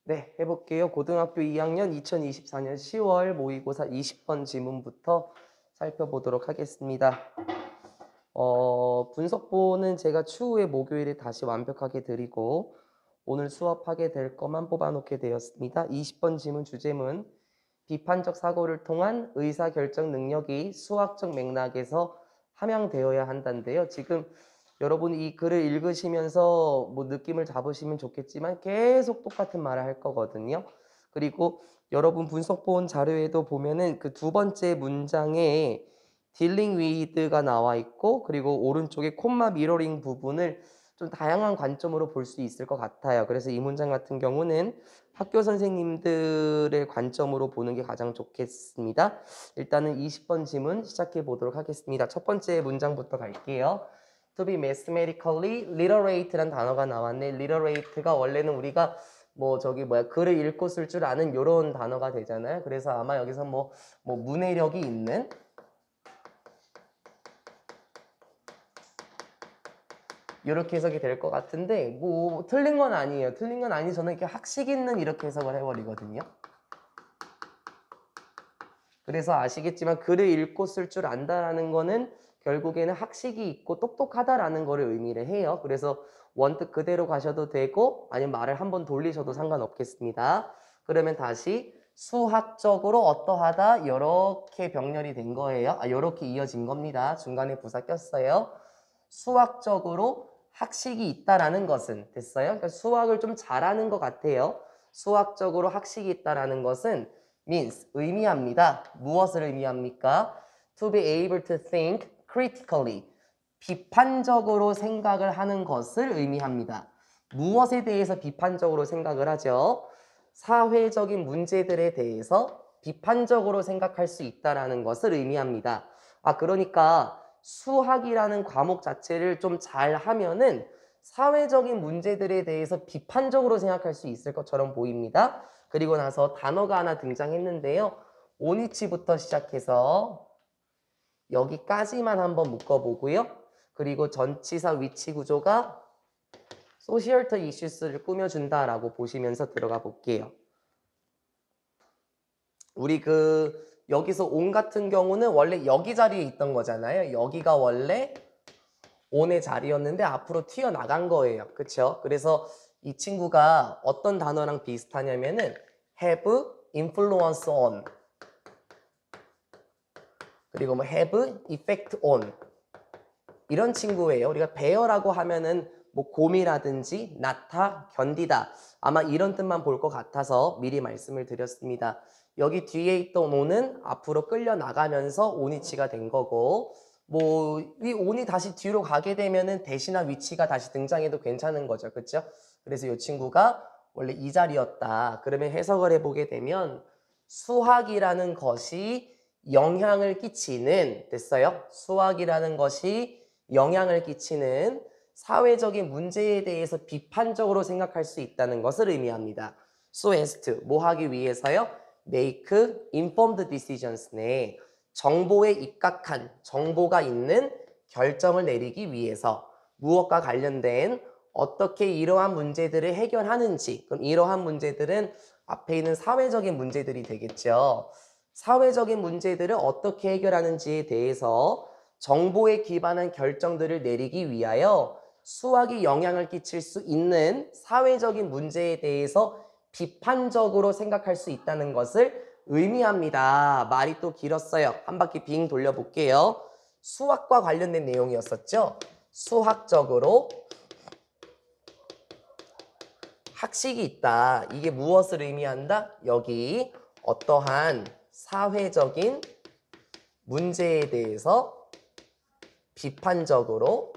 네, 해볼게요. 고등학교 2학년 2024년 10월 모의고사 20번 지문부터 살펴보도록 하겠습니다. 분석본은 제가 추후에 목요일에 다시 완벽하게 드리고 오늘 수업하게 될 것만 뽑아놓게 되었습니다. 20번 지문 주제문 비판적 사고를 통한 의사결정 능력이 수학적 맥락에서 함양되어야 한다는데요. 지금 여러분이 이 글을 읽으시면서 뭐 느낌을 잡으시면 좋겠지만 계속 똑같은 말을 할 거거든요. 그리고 여러분 분석본 자료에도 보면은 그 두 번째 문장에 딜링 위드가 나와 있고 그리고 오른쪽에 콤마 미러링 부분을 좀 다양한 관점으로 볼 수 있을 것 같아요. 그래서 이 문장 같은 경우는 학교 선생님들의 관점으로 보는 게 가장 좋겠습니다. 일단은 20번 지문 시작해 보도록 하겠습니다. 첫 번째 문장부터 갈게요. To be mathematically literate라는 단어가 나왔네. literate가 원래는 우리가 글을 읽고 쓸 줄 아는 요런 단어가 되잖아요. 그래서 아마 여기서 문해력이 있는 이렇게 해석이 될 것 같은데 뭐 틀린 건 아니에요. 틀린 건 아니 저는 이렇게 학식 있는 이렇게 해석을 해버리거든요. 그래서 아시겠지만 글을 읽고 쓸 줄 안다라는 거는 결국에는 학식이 있고 똑똑하다라는 거를 의미를 해요. 그래서 원뜻 그대로 가셔도 되고 아니면 말을 한번 돌리셔도 상관없겠습니다. 그러면 다시 수학적으로 어떠하다 이렇게 병렬이 된 거예요. 이렇게 이어진 겁니다. 중간에 부사 꼈어요. 수학적으로 학식이 있다라는 것은 됐어요. 그러니까 수학을 좀 잘하는 것 같아요. 수학적으로 학식이 있다라는 것은 means 의미합니다. 무엇을 의미합니까? To be able to think critically. 비판적으로 생각을 하는 것을 의미합니다. 무엇에 대해서 비판적으로 생각을 하죠? 사회적인 문제들에 대해서 비판적으로 생각할 수 있다라는 것을 의미합니다. 그러니까 수학이라는 과목 자체를 좀 잘 하면은 사회적인 문제들에 대해서 비판적으로 생각할 수 있을 것처럼 보입니다. 그리고 나서 단어가 하나 등장했는데요. 오니치부터 시작해서 여기까지만 한번 묶어보고요. 그리고 전치사 위치 구조가 소셜터 이슈스를 꾸며준다라고 보시면서 들어가 볼게요. 우리 여기서 온 같은 경우는 원래 여기 자리에 있던 거잖아요. 여기가 원래 on의 자리였는데 앞으로 튀어나간 거예요. 그쵸? 그래서 이 친구가 어떤 단어랑 비슷하냐면은 have influence on 그리고 뭐 have effect on 이런 친구예요. 우리가 bear라고 하면은 뭐 곰이라든지 나타, 견디다 아마 이런 뜻만 볼 것 같아서 미리 말씀을 드렸습니다. 여기 뒤에 있던 on은 앞으로 끌려 나가면서 on이치가 된 거고 이 on이 다시 뒤로 가게 되면은 대신한 위치가 다시 등장해도 괜찮은 거죠. 그렇죠? 그래서 이 친구가 원래 이 자리였다. 그러면 해석을 해보게 되면 수학이라는 것이 영향을 끼치는 됐어요? 수학이라는 것이 영향을 끼치는 사회적인 문제에 대해서 비판적으로 생각할 수 있다는 것을 의미합니다. So as to 뭐 하기 위해서요? Make informed decisions. 정보에 입각한 정보가 있는 결정을 내리기 위해서 무엇과 관련된 어떻게 이러한 문제들을 해결하는지 그럼 이러한 문제들은 앞에 있는 사회적인 문제들이 되겠죠. 사회적인 문제들을 어떻게 해결하는지에 대해서 정보에 기반한 결정들을 내리기 위하여 수학이 영향을 끼칠 수 있는 사회적인 문제에 대해서 비판적으로 생각할 수 있다는 것을 의미합니다. 말이 또 길었어요. 한 바퀴 빙 돌려볼게요. 수학과 관련된 내용이었었죠. 수학적으로 학식이 있다. 이게 무엇을 의미한다? 여기 어떠한 사회적인 문제에 대해서 비판적으로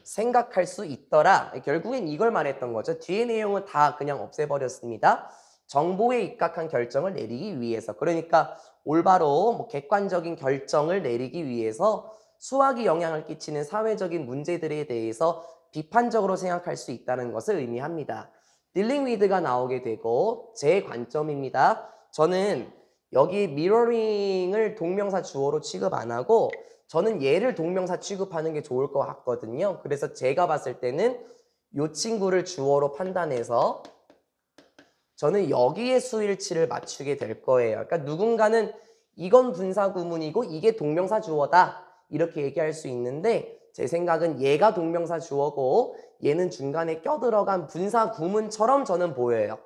생각할 수 있더라. 결국엔 이걸 말했던 거죠. 뒤에 내용은 다 그냥 없애버렸습니다. 정보에 입각한 결정을 내리기 위해서. 그러니까 올바로 객관적인 결정을 내리기 위해서 수학이 영향을 끼치는 사회적인 문제들에 대해서 비판적으로 생각할 수 있다는 것을 의미합니다. 딜링 위드가 나오게 되고 제 관점입니다. 저는 여기 미러링을 동명사 주어로 취급 안 하고 저는 얘를 동명사 취급하는 게 좋을 것 같거든요. 그래서 제가 봤을 때는 이 친구를 주어로 판단해서 저는 여기에 수일치를 맞추게 될 거예요. 그러니까 누군가는 이건 분사구문이고 이게 동명사 주어다 이렇게 얘기할 수 있는데 제 생각은 얘가 동명사 주어고 얘는 중간에 껴들어간 분사구문처럼 저는 보여요.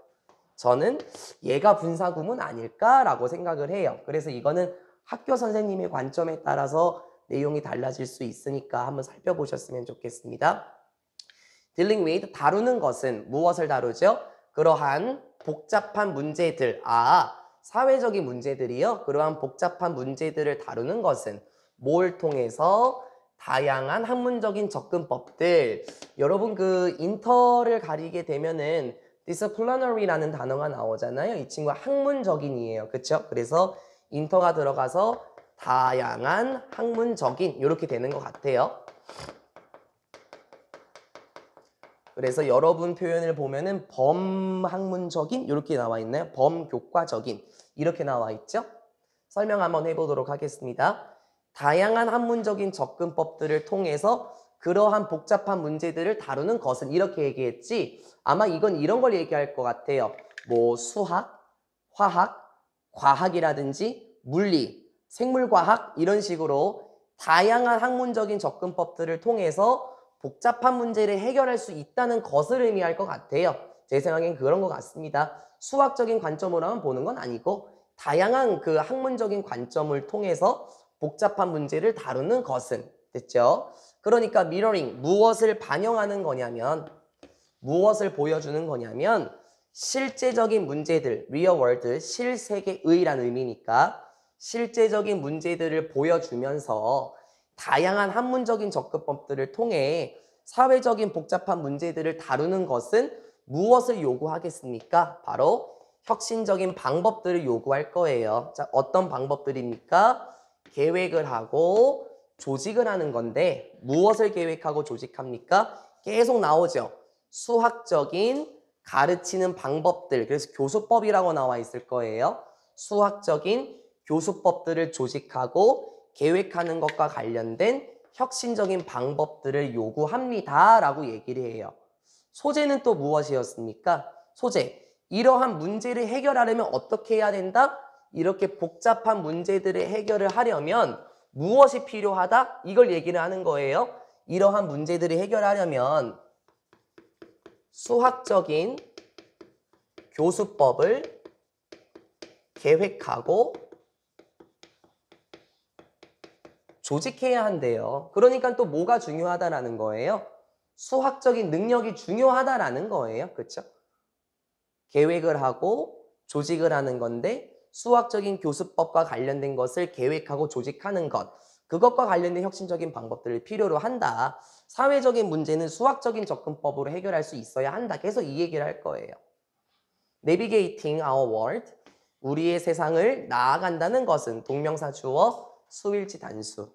저는 얘가 분사구문 아닐까라고 생각을 해요. 그래서 이거는 학교 선생님의 관점에 따라서 내용이 달라질 수 있으니까 한번 살펴보셨으면 좋겠습니다. dealing with, 다루는 것은 무엇을 다루죠? 그러한 복잡한 문제들, 사회적인 문제들이요. 그러한 복잡한 문제들을 다루는 것은 뭘 통해서? 다양한 학문적인 접근법들. 여러분 그 인터를 가리게 되면은 disciplinary라는 단어가 나오잖아요. 이 친구가 학문적인이에요. 그렇죠? 그래서 인터가 들어가서 다양한 학문적인 이렇게 되는 것 같아요. 그래서 여러분 표현을 보면은 범학문적인 이렇게 나와 있나요? 범교과적인 이렇게 나와 있죠? 설명 한번 해보도록 하겠습니다. 다양한 학문적인 접근법들을 통해서 그러한 복잡한 문제들을 다루는 것은 이렇게 얘기했지. 아마 이건 이런 걸 얘기할 것 같아요. 뭐 수학, 화학, 과학이라든지 물리, 생물과학 이런 식으로 다양한 학문적인 접근법들을 통해서 복잡한 문제를 해결할 수 있다는 것을 의미할 것 같아요. 제 생각엔 그런 것 같습니다. 수학적인 관점으로만 보는 건 아니고 다양한 그 학문적인 관점을 통해서 복잡한 문제를 다루는 것은 됐죠? 그러니까 mirroring, 무엇을 반영하는 거냐면 무엇을 보여주는 거냐면 실제적인 문제들, real world, 실세계의라는 의미니까 실제적인 문제들을 보여주면서 다양한 학문적인 접근법들을 통해 사회적인 복잡한 문제들을 다루는 것은 무엇을 요구하겠습니까? 바로 혁신적인 방법들을 요구할 거예요. 자, 어떤 방법들입니까? 계획을 하고 조직을 하는 건데 무엇을 계획하고 조직합니까? 계속 나오죠. 수학적인 가르치는 방법들, 그래서 교수법이라고 나와 있을 거예요. 수학적인 교수법들을 조직하고 계획하는 것과 관련된 혁신적인 방법들을 요구합니다 라고 얘기를 해요. 소재는 또 무엇이었습니까? 소재, 이러한 문제를 해결하려면 어떻게 해야 된다? 이렇게 복잡한 문제들을 해결을 하려면 무엇이 필요하다? 이걸 얘기를 하는 거예요. 이러한 문제들을 해결하려면 수학적인 교수법을 계획하고 조직해야 한대요. 그러니까 또 뭐가 중요하다라는 거예요? 수학적인 능력이 중요하다라는 거예요. 그렇죠? 계획을 하고 조직을 하는 건데 수학적인 교수법과 관련된 것을 계획하고 조직하는 것. 그것과 관련된 혁신적인 방법들을 필요로 한다. 사회적인 문제는 수학적인 접근법으로 해결할 수 있어야 한다. 계속 이 얘기를 할 거예요. Navigating our world. 우리의 세상을 나아간다는 것은 동명사 주어 수일치 단수.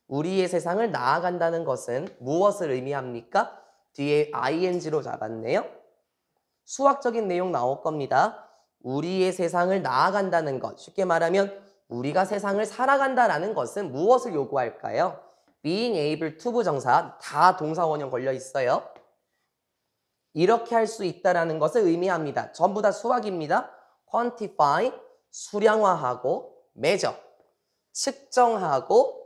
우리의 세상을 나아간다는 것은 무엇을 의미합니까? 뒤에 ing로 잡았네요. 수학적인 내용 나올 겁니다. 우리의 세상을 나아간다는 것. 쉽게 말하면 우리가 세상을 살아간다라는 것은 무엇을 요구할까요? being able to 부정사 다 동사 원형 걸려 있어요. 이렇게 할 수 있다라는 것을 의미합니다. 전부 다 수학입니다. quantify 수량화하고 measure 측정하고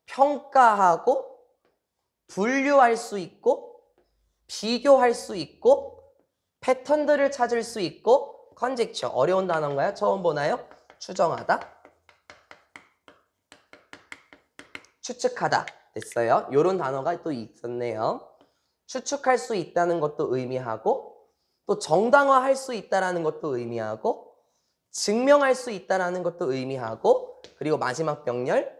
평가하고 분류할 수 있고 비교할 수 있고 패턴들을 찾을 수 있고 conjecture 어려운 단어인가요? 처음 보나요? 추정하다 추측하다 됐어요. 이런 단어가 또 있었네요. 추측할 수 있다는 것도 의미하고 또 정당화할 수 있다는 것도 의미하고 증명할 수 있다는 것도 의미하고 그리고 마지막 병렬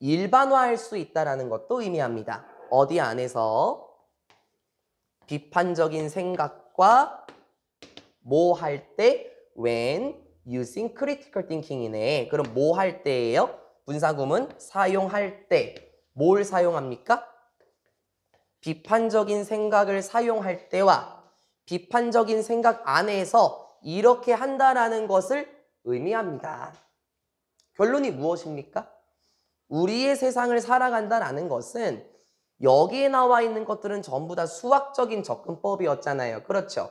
일반화할 수 있다는 것도 의미합니다. 어디 안에서 비판적인 생각과 뭐 할 때 when using critical thinking이네. 그럼 뭐 할 때예요? 분사구문 사용할 때 뭘 사용합니까? 비판적인 생각을 사용할 때와 비판적인 생각 안에서 이렇게 한다라는 것을 의미합니다. 결론이 무엇입니까? 우리의 세상을 살아간다라는 것은 여기에 나와 있는 것들은 전부 다 수학적인 접근법이었잖아요. 그렇죠?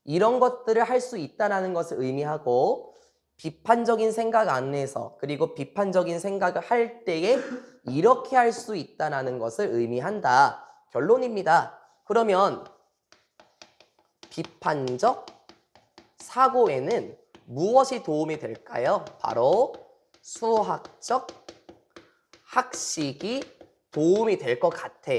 이런 것들을 할 수 있다라는 것을 의미하고 비판적인 생각 안에서 그리고 비판적인 생각을 할 때에 이렇게 할 수 있다라는 것을 의미한다. 결론입니다. 그러면 비판적 사고에는 무엇이 도움이 될까요? 바로 수학적 학식이 도움이 될 것 같아.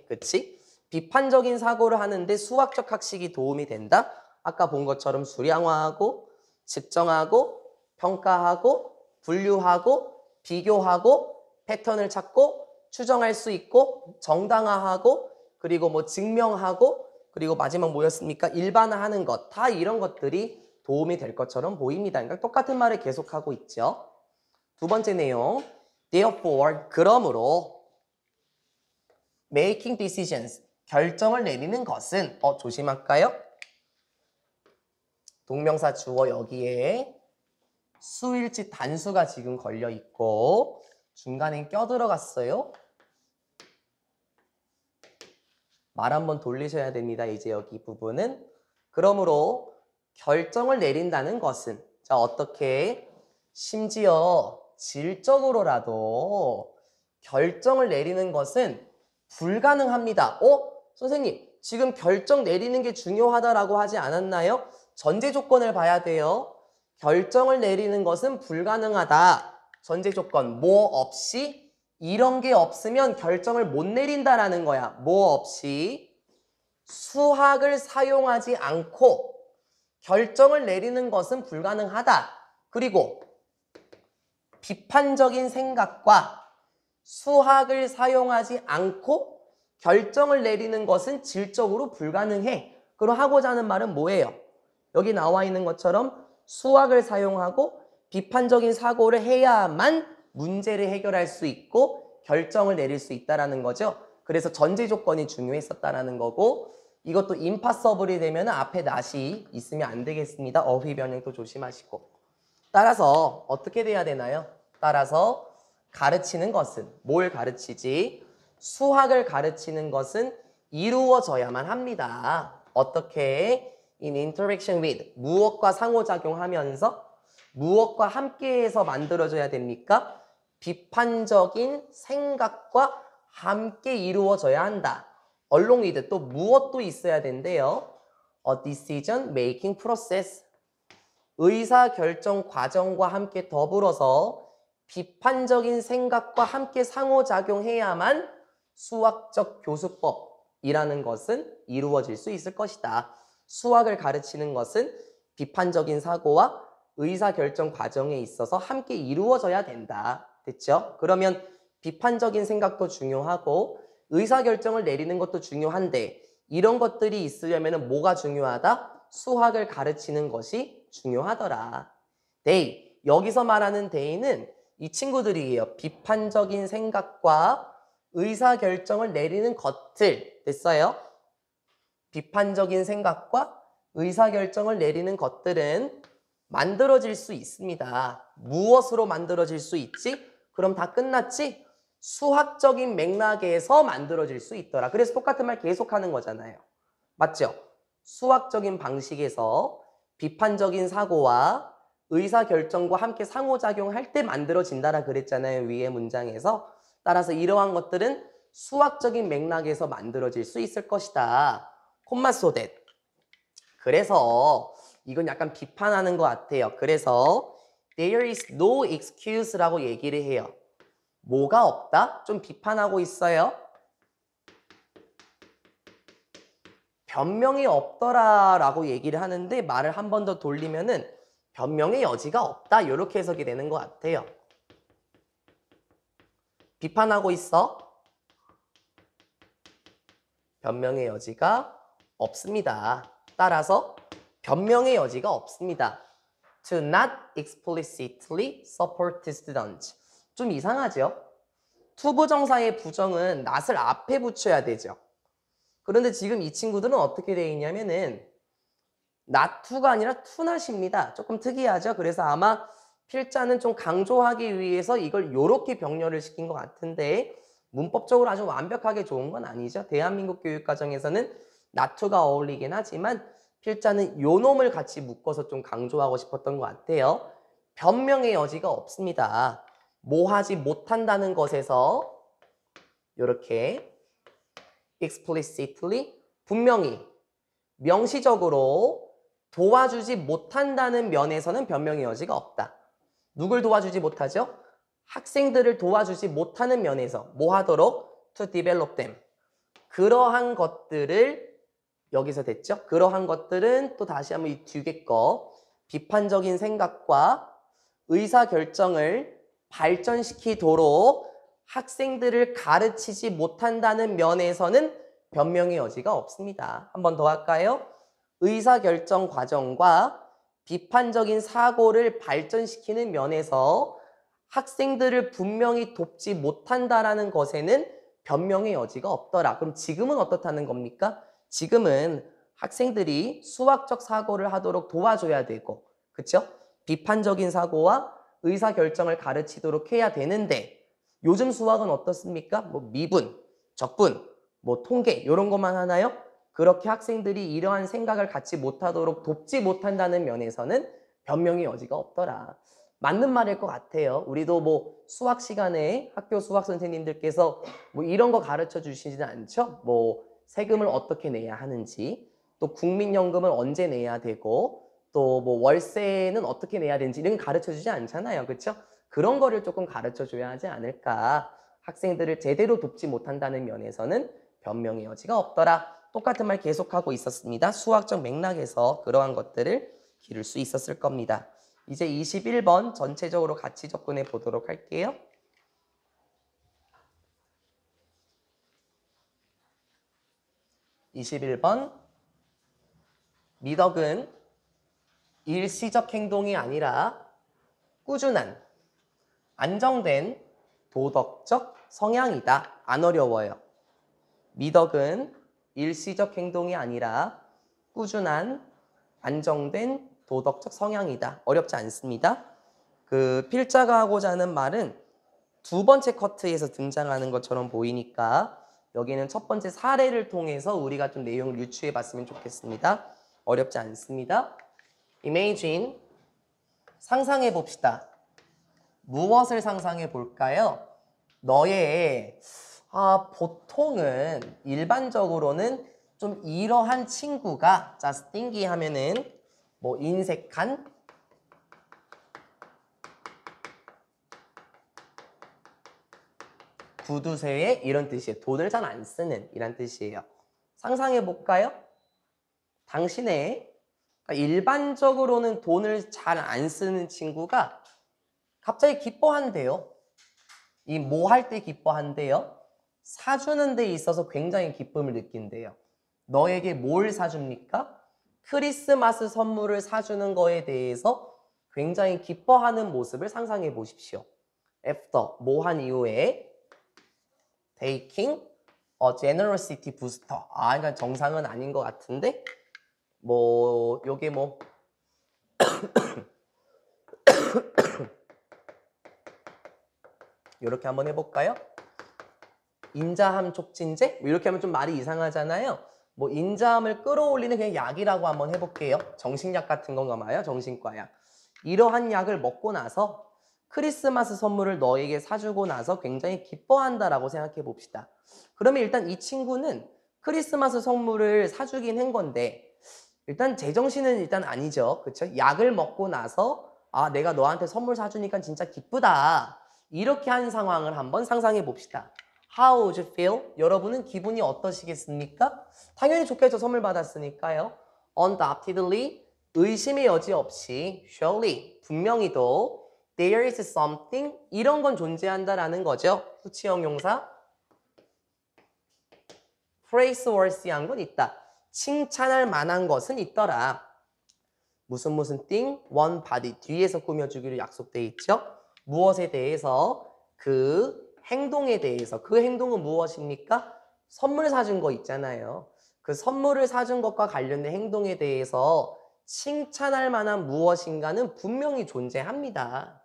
그치? 비판적인 사고를 하는데 수학적 학식이 도움이 된다? 아까 본 것처럼 수량화하고 측정하고 평가하고 분류하고 비교하고 패턴을 찾고 추정할 수 있고 정당화하고 그리고 뭐 증명하고 그리고 마지막 뭐였습니까? 일반화하는 것. 다 이런 것들이 도움이 될 것처럼 보입니다. 그러니까 똑같은 말을 계속하고 있죠. 두 번째 내용. Therefore, 그러므로 making decisions, 결정을 내리는 것은 조심할까요? 동명사 주어 여기에 수일치 단수가 지금 걸려 있고 중간에 껴들어갔어요. 말 한번 돌리셔야 됩니다. 이제 여기 부분은. 그러므로 결정을 내린다는 것은 자 어떻게 심지어 질적으로라도 결정을 내리는 것은 불가능합니다. 선생님 지금 결정 내리는 게 중요하다라고 하지 않았나요? 전제 조건을 봐야 돼요. 결정을 내리는 것은 불가능하다. 전제 조건 뭐 없이 이런 게 없으면 결정을 못 내린다라는 거야. 뭐 없이 수학을 사용하지 않고 결정을 내리는 것은 불가능하다. 그리고 비판적인 생각과 수학을 사용하지 않고 결정을 내리는 것은 질적으로 불가능해. 그럼 하고자 하는 말은 뭐예요? 여기 나와 있는 것처럼 수학을 사용하고 비판적인 사고를 해야만 문제를 해결할 수 있고 결정을 내릴 수 있다는 거죠. 그래서 전제 조건이 중요했었다는 거고 이것도 impossible이 되면 앞에 not이 있으면 안 되겠습니다. 어휘 변형도 조심하시고. 따라서 어떻게 돼야 되나요? 따라서 가르치는 것은 뭘 가르치지? 수학을 가르치는 것은 이루어져야만 합니다. 어떻게? In interaction with 무엇과 상호작용하면서 무엇과 함께해서 만들어져야 됩니까? 비판적인 생각과 함께 이루어져야 한다. along with 또 무엇도 있어야 된대요. A decision making process. 의사결정 과정과 함께 더불어서 비판적인 생각과 함께 상호작용해야만 수학적 교수법이라는 것은 이루어질 수 있을 것이다. 수학을 가르치는 것은 비판적인 사고와 의사결정 과정에 있어서 함께 이루어져야 된다. 됐죠? 그러면 비판적인 생각도 중요하고 의사결정을 내리는 것도 중요한데 이런 것들이 있으려면 뭐가 중요하다? 수학을 가르치는 것이 중요하더라. they, 여기서 말하는 they는 이 친구들이에요. 비판적인 생각과 의사결정을 내리는 것들. 됐어요? 비판적인 생각과 의사결정을 내리는 것들은 만들어질 수 있습니다. 무엇으로 만들어질 수 있지? 그럼 다 끝났지? 수학적인 맥락에서 만들어질 수 있더라. 그래서 똑같은 말 계속하는 거잖아요. 맞죠? 수학적인 방식에서 비판적인 사고와 의사결정과 함께 상호작용할 때 만들어진다라 그랬잖아요. 위의 문장에서. 따라서 이러한 것들은 수학적인 맥락에서 만들어질 수 있을 것이다. 콤마 소댓. 그래서 이건 약간 비판하는 것 같아요. 그래서 there is no excuse라고 얘기를 해요. 뭐가 없다? 좀 비판하고 있어요. 변명이 없더라 라고 얘기를 하는데 말을 한 번 더 돌리면은 변명의 여지가 없다 이렇게 해석이 되는 것 같아요. 비판하고 있어. 변명의 여지가 없습니다. 따라서 변명의 여지가 없습니다. To not explicitly support students. 좀 이상하죠? 투부정사의 부정은 not을 앞에 붙여야 되죠. 그런데 지금 이 친구들은 어떻게 되어 있냐면은 not to가 아니라 to not입니다. 조금 특이하죠? 그래서 아마 필자는 좀 강조하기 위해서 이걸 요렇게 병렬을 시킨 것 같은데 문법적으로 아주 완벽하게 좋은 건 아니죠. 대한민국 교육과정에서는 나투가 어울리긴 하지만 필자는 요 놈을 같이 묶어서 좀 강조하고 싶었던 것 같아요. 변명의 여지가 없습니다. 뭐 하지 못한다는 것에서 요렇게 explicitly 분명히 명시적으로 도와주지 못한다는 면에서는 변명의 여지가 없다. 누굴 도와주지 못하죠? 학생들을 도와주지 못하는 면에서 뭐 하도록? To develop them. 그러한 것들을 여기서 됐죠? 그러한 것들은 또 다시 한번 이 뒤에 거 비판적인 생각과 의사결정을 발전시키도록 학생들을 가르치지 못한다는 면에서는 변명의 여지가 없습니다. 한 번 더 할까요? 의사결정 과정과 비판적인 사고를 발전시키는 면에서 학생들을 분명히 돕지 못한다라는 것에는 변명의 여지가 없더라. 그럼 지금은 어떻다는 겁니까? 지금은 학생들이 수학적 사고를 하도록 도와줘야 되고, 그쵸? 비판적인 사고와 의사결정을 가르치도록 해야 되는데 요즘 수학은 어떻습니까? 뭐 미분, 적분, 뭐 통계 이런 것만 하나요? 그렇게 학생들이 이러한 생각을 갖지 못하도록 돕지 못한다는 면에서는 변명의 여지가 없더라. 맞는 말일 것 같아요. 우리도 뭐 수학 시간에 학교 수학 선생님들께서 뭐 이런 거 가르쳐 주시지는 않죠? 뭐 세금을 어떻게 내야 하는지, 또 국민연금을 언제 내야 되고, 또 뭐 월세는 어떻게 내야 되는지 이런 거 가르쳐 주지 않잖아요. 그렇죠? 그런 거를 조금 가르쳐 줘야 하지 않을까. 학생들을 제대로 돕지 못한다는 면에서는 변명의 여지가 없더라. 똑같은 말 계속하고 있었습니다. 수학적 맥락에서 그러한 것들을 기를 수 있었을 겁니다. 이제 21번 전체적으로 같이 접근해 보도록 할게요. 21번 미덕은 일시적 행동이 아니라 꾸준한 안정된 도덕적 성향이다. 안 어려워요. 미덕은 일시적 행동이 아니라 꾸준한 안정된 도덕적 성향이다. 어렵지 않습니다. 그 필자가 하고자 하는 말은 두 번째 커트에서 등장하는 것처럼 보이니까 여기는 첫 번째 사례를 통해서 우리가 좀 내용을 유추해 봤으면 좋겠습니다. 어렵지 않습니다. Imagine, 상상해 봅시다. 무엇을 상상해 볼까요? 너의 보통은 일반적으로는 좀 이러한 친구가 자 스팅기 하면은 뭐 인색한 구두쇠의 이런 뜻이에요. 돈을 잘 안 쓰는 이란 뜻이에요. 상상해 볼까요? 당신의 일반적으로는 돈을 잘 안 쓰는 친구가 갑자기 기뻐한대요. 이 뭐 할 때 기뻐한대요? 사주는 데 있어서 굉장히 기쁨을 느낀대요. 너에게 뭘 사줍니까? 크리스마스 선물을 사주는 거에 대해서 굉장히 기뻐하는 모습을 상상해 보십시오. After, 뭐 한 이후에 taking a generosity booster. 그러니까 정상은 아닌 것 같은데 뭐 요게 뭐 이렇게 한번 해볼까요? 인자함 촉진제? 이렇게 하면 좀 말이 이상하잖아요. 뭐 인자함을 끌어올리는 그냥 약이라고 한번 해볼게요. 정신약 같은 건가 봐요. 정신과 약. 이러한 약을 먹고 나서 크리스마스 선물을 너에게 사주고 나서 굉장히 기뻐한다라고 생각해 봅시다. 그러면 일단 이 친구는 크리스마스 선물을 사주긴 한 건데 일단 제정신은 일단 아니죠. 그렇죠? 약을 먹고 나서 내가 너한테 선물 사주니까 진짜 기쁘다. 이렇게 한 상황을 한번 상상해 봅시다. How would you feel? 여러분은 기분이 어떠시겠습니까? 당연히 좋겠죠. 선물 받았으니까요. Undoubtedly, 의심의 여지 없이 surely, 분명히도 there is something, 이런 건 존재한다라는 거죠. 후치형 용사 praiseworthy한 건 있다. 칭찬할 만한 것은 있더라. 무슨 thing, one body 뒤에서 꾸며주기로 약속돼 있죠. 무엇에 대해서? 그 행동에 대해서. 그 행동은 무엇입니까? 선물 사준 거 있잖아요. 그 선물을 사준 것과 관련된 행동에 대해서 칭찬할 만한 무엇인가는 분명히 존재합니다.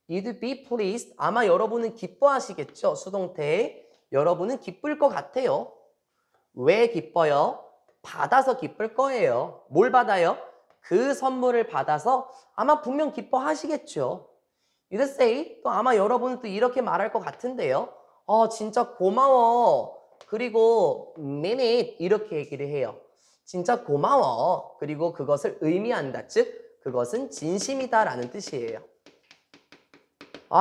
You'd be pleased. 아마 여러분은 기뻐하시겠죠. 수동태. 여러분은 기쁠 것 같아요. 왜 기뻐요? 받아서 기쁠 거예요. 뭘 받아요? 그 선물을 받아서 아마 분명 기뻐하시겠죠. You'd say, 또 아마 여러분은 또 이렇게 말할 것 같은데요. 진짜 고마워. 그리고 mean it. 이렇게 얘기를 해요. 진짜 고마워. 그리고 그것을 의미한다. 즉, 그것은 진심이다 라는 뜻이에요.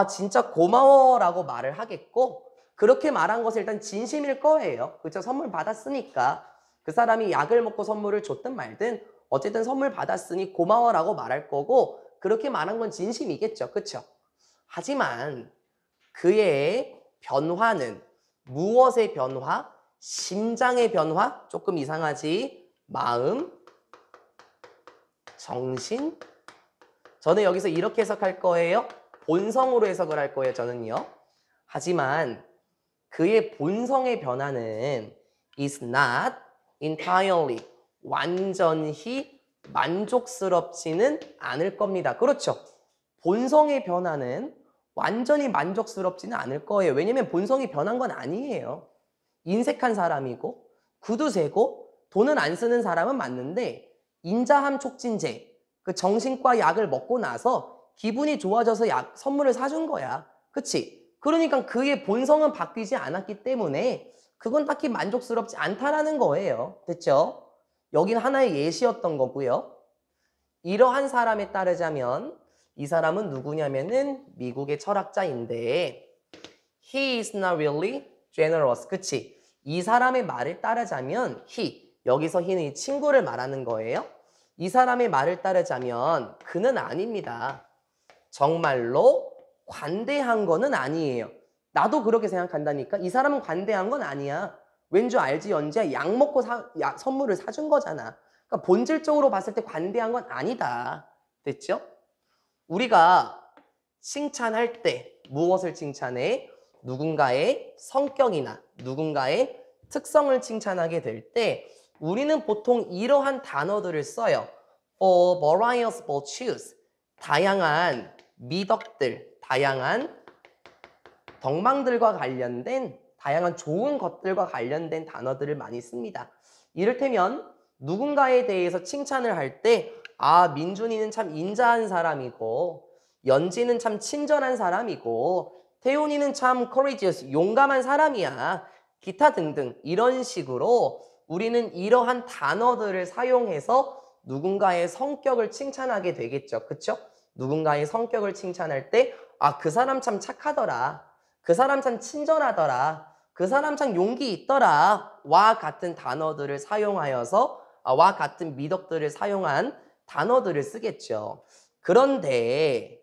진짜 고마워라고 말을 하겠고, 그렇게 말한 것은 일단 진심일 거예요. 그렇죠? 선물 받았으니까. 그 사람이 약을 먹고 선물을 줬든 말든 어쨌든 선물 받았으니 고마워라고 말할 거고, 그렇게 말한 건 진심이겠죠. 그렇죠? 하지만 그의 변화는 무엇의 변화? 심장의 변화? 조금 이상하지? 마음, 정신. 저는 여기서 이렇게 해석할 거예요. 본성으로 해석을 할 거예요. 저는요. 하지만 그의 본성의 변화는 is not entirely, 완전히 만족스럽지는 않을 겁니다. 그렇죠. 본성의 변화는 완전히 만족스럽지는 않을 거예요. 왜냐면 본성이 변한 건 아니에요. 인색한 사람이고 구두 세고 돈은 안 쓰는 사람은 맞는데 인자함 촉진제, 그 정신과 약을 먹고 나서 기분이 좋아져서 선물을 사준 거야. 그치? 그러니까 그의 본성은 바뀌지 않았기 때문에 그건 딱히 만족스럽지 않다라는 거예요. 됐죠? 여긴 하나의 예시였던 거고요. 이러한 사람에 따르자면 이 사람은 누구냐면은 미국의 철학자인데 He is not really generous. 그치? 이 사람의 말을 따르자면 he, 여기서 he는 이 친구를 말하는 거예요. 이 사람의 말을 따르자면 그는 아닙니다. 정말로 관대한 거는 아니에요. 나도 그렇게 생각한다니까. 이 사람은 관대한 건 아니야. 왠 줄 알지 연지야? 약 먹고 선물을 사준 거잖아. 그러니까 본질적으로 봤을 때 관대한 건 아니다. 됐죠? 우리가 칭찬할 때 무엇을 칭찬해? 누군가의 성격이나 누군가의 특성을 칭찬하게 될 때 우리는 보통 이러한 단어들을 써요. For various virtues. 다양한 미덕들, 다양한 덕망들과 관련된 다양한 좋은 것들과 관련된 단어들을 많이 씁니다. 이를테면 누군가에 대해서 칭찬을 할 때 민준이는 참 인자한 사람이고 연지는 참 친절한 사람이고 태훈이는 참 courageous, 용감한 사람이야. 기타 등등 이런 식으로 우리는 이러한 단어들을 사용해서 누군가의 성격을 칭찬하게 되겠죠. 그쵸? 누군가의 성격을 칭찬할 때 그 사람 참 착하더라. 그 사람 참 친절하더라. 그 사람 참 용기 있더라. 와 같은 단어들을 사용하여서 와 같은 미덕들을 사용한 단어들을 쓰겠죠. 그런데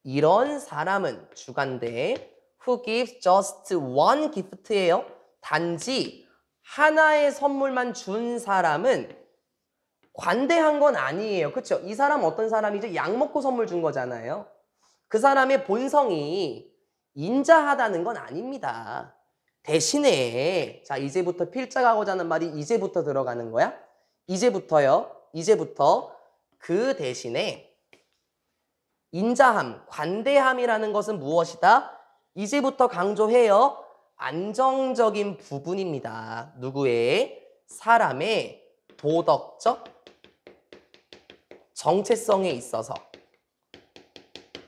이런 사람은 주관대 who gives just one gift예요. 단지 하나의 선물만 준 사람은 관대한 건 아니에요. 그렇죠? 이 사람 어떤 사람이죠? 약 먹고 선물 준 거잖아요. 그 사람의 본성이 인자하다는 건 아닙니다. 대신에 자 이제부터 필자가고자 하는 말이 이제부터 들어가는 거야. 이제부터요. 이제부터 그 대신에 인자함, 관대함이라는 것은 무엇이다? 이제부터 강조해요. 안정적인 부분입니다. 누구의? 사람의 도덕적 정체성에 있어서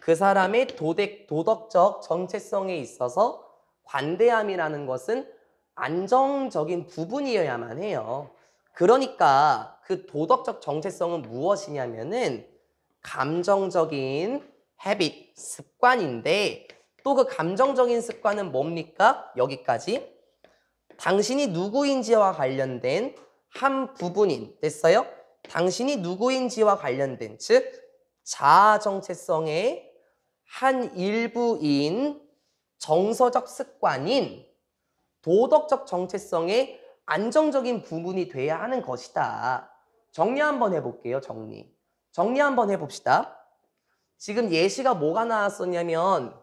그 사람의 도덕적 정체성에 있어서 관대함이라는 것은 안정적인 부분이어야만 해요. 그러니까 그 도덕적 정체성은 무엇이냐면은 감정적인 habit, 습관인데 또 그 감정적인 습관은 뭡니까? 여기까지. 당신이 누구인지와 관련된 한 부분인, 됐어요? 당신이 누구인지와 관련된, 즉 자아 정체성의 한 일부인 정서적 습관인 도덕적 정체성의 안정적인 부분이 돼야 하는 것이다. 정리 한번 해볼게요. 정리 한번 해봅시다. 지금 예시가 뭐가 나왔었냐면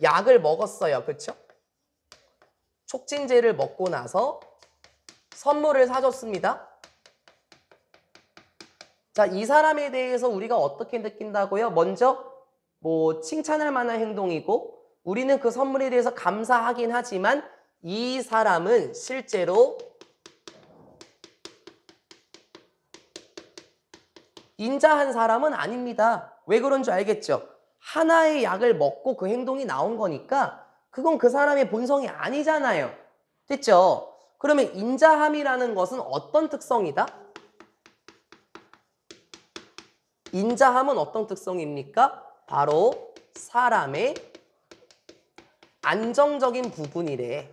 약을 먹었어요. 그렇죠? 촉진제를 먹고 나서 선물을 사줬습니다. 자, 이 사람에 대해서 우리가 어떻게 느낀다고요? 먼저 뭐 칭찬할 만한 행동이고 우리는 그 선물에 대해서 감사하긴 하지만 이 사람은 실제로 인자한 사람은 아닙니다. 왜 그런 줄 알겠죠? 하나의 약을 먹고 그 행동이 나온 거니까 그건 그 사람의 본성이 아니잖아요. 됐죠? 그러면 인자함이라는 것은 어떤 특성이다? 인자함은 어떤 특성입니까? 바로 사람의 안정적인 부분이래.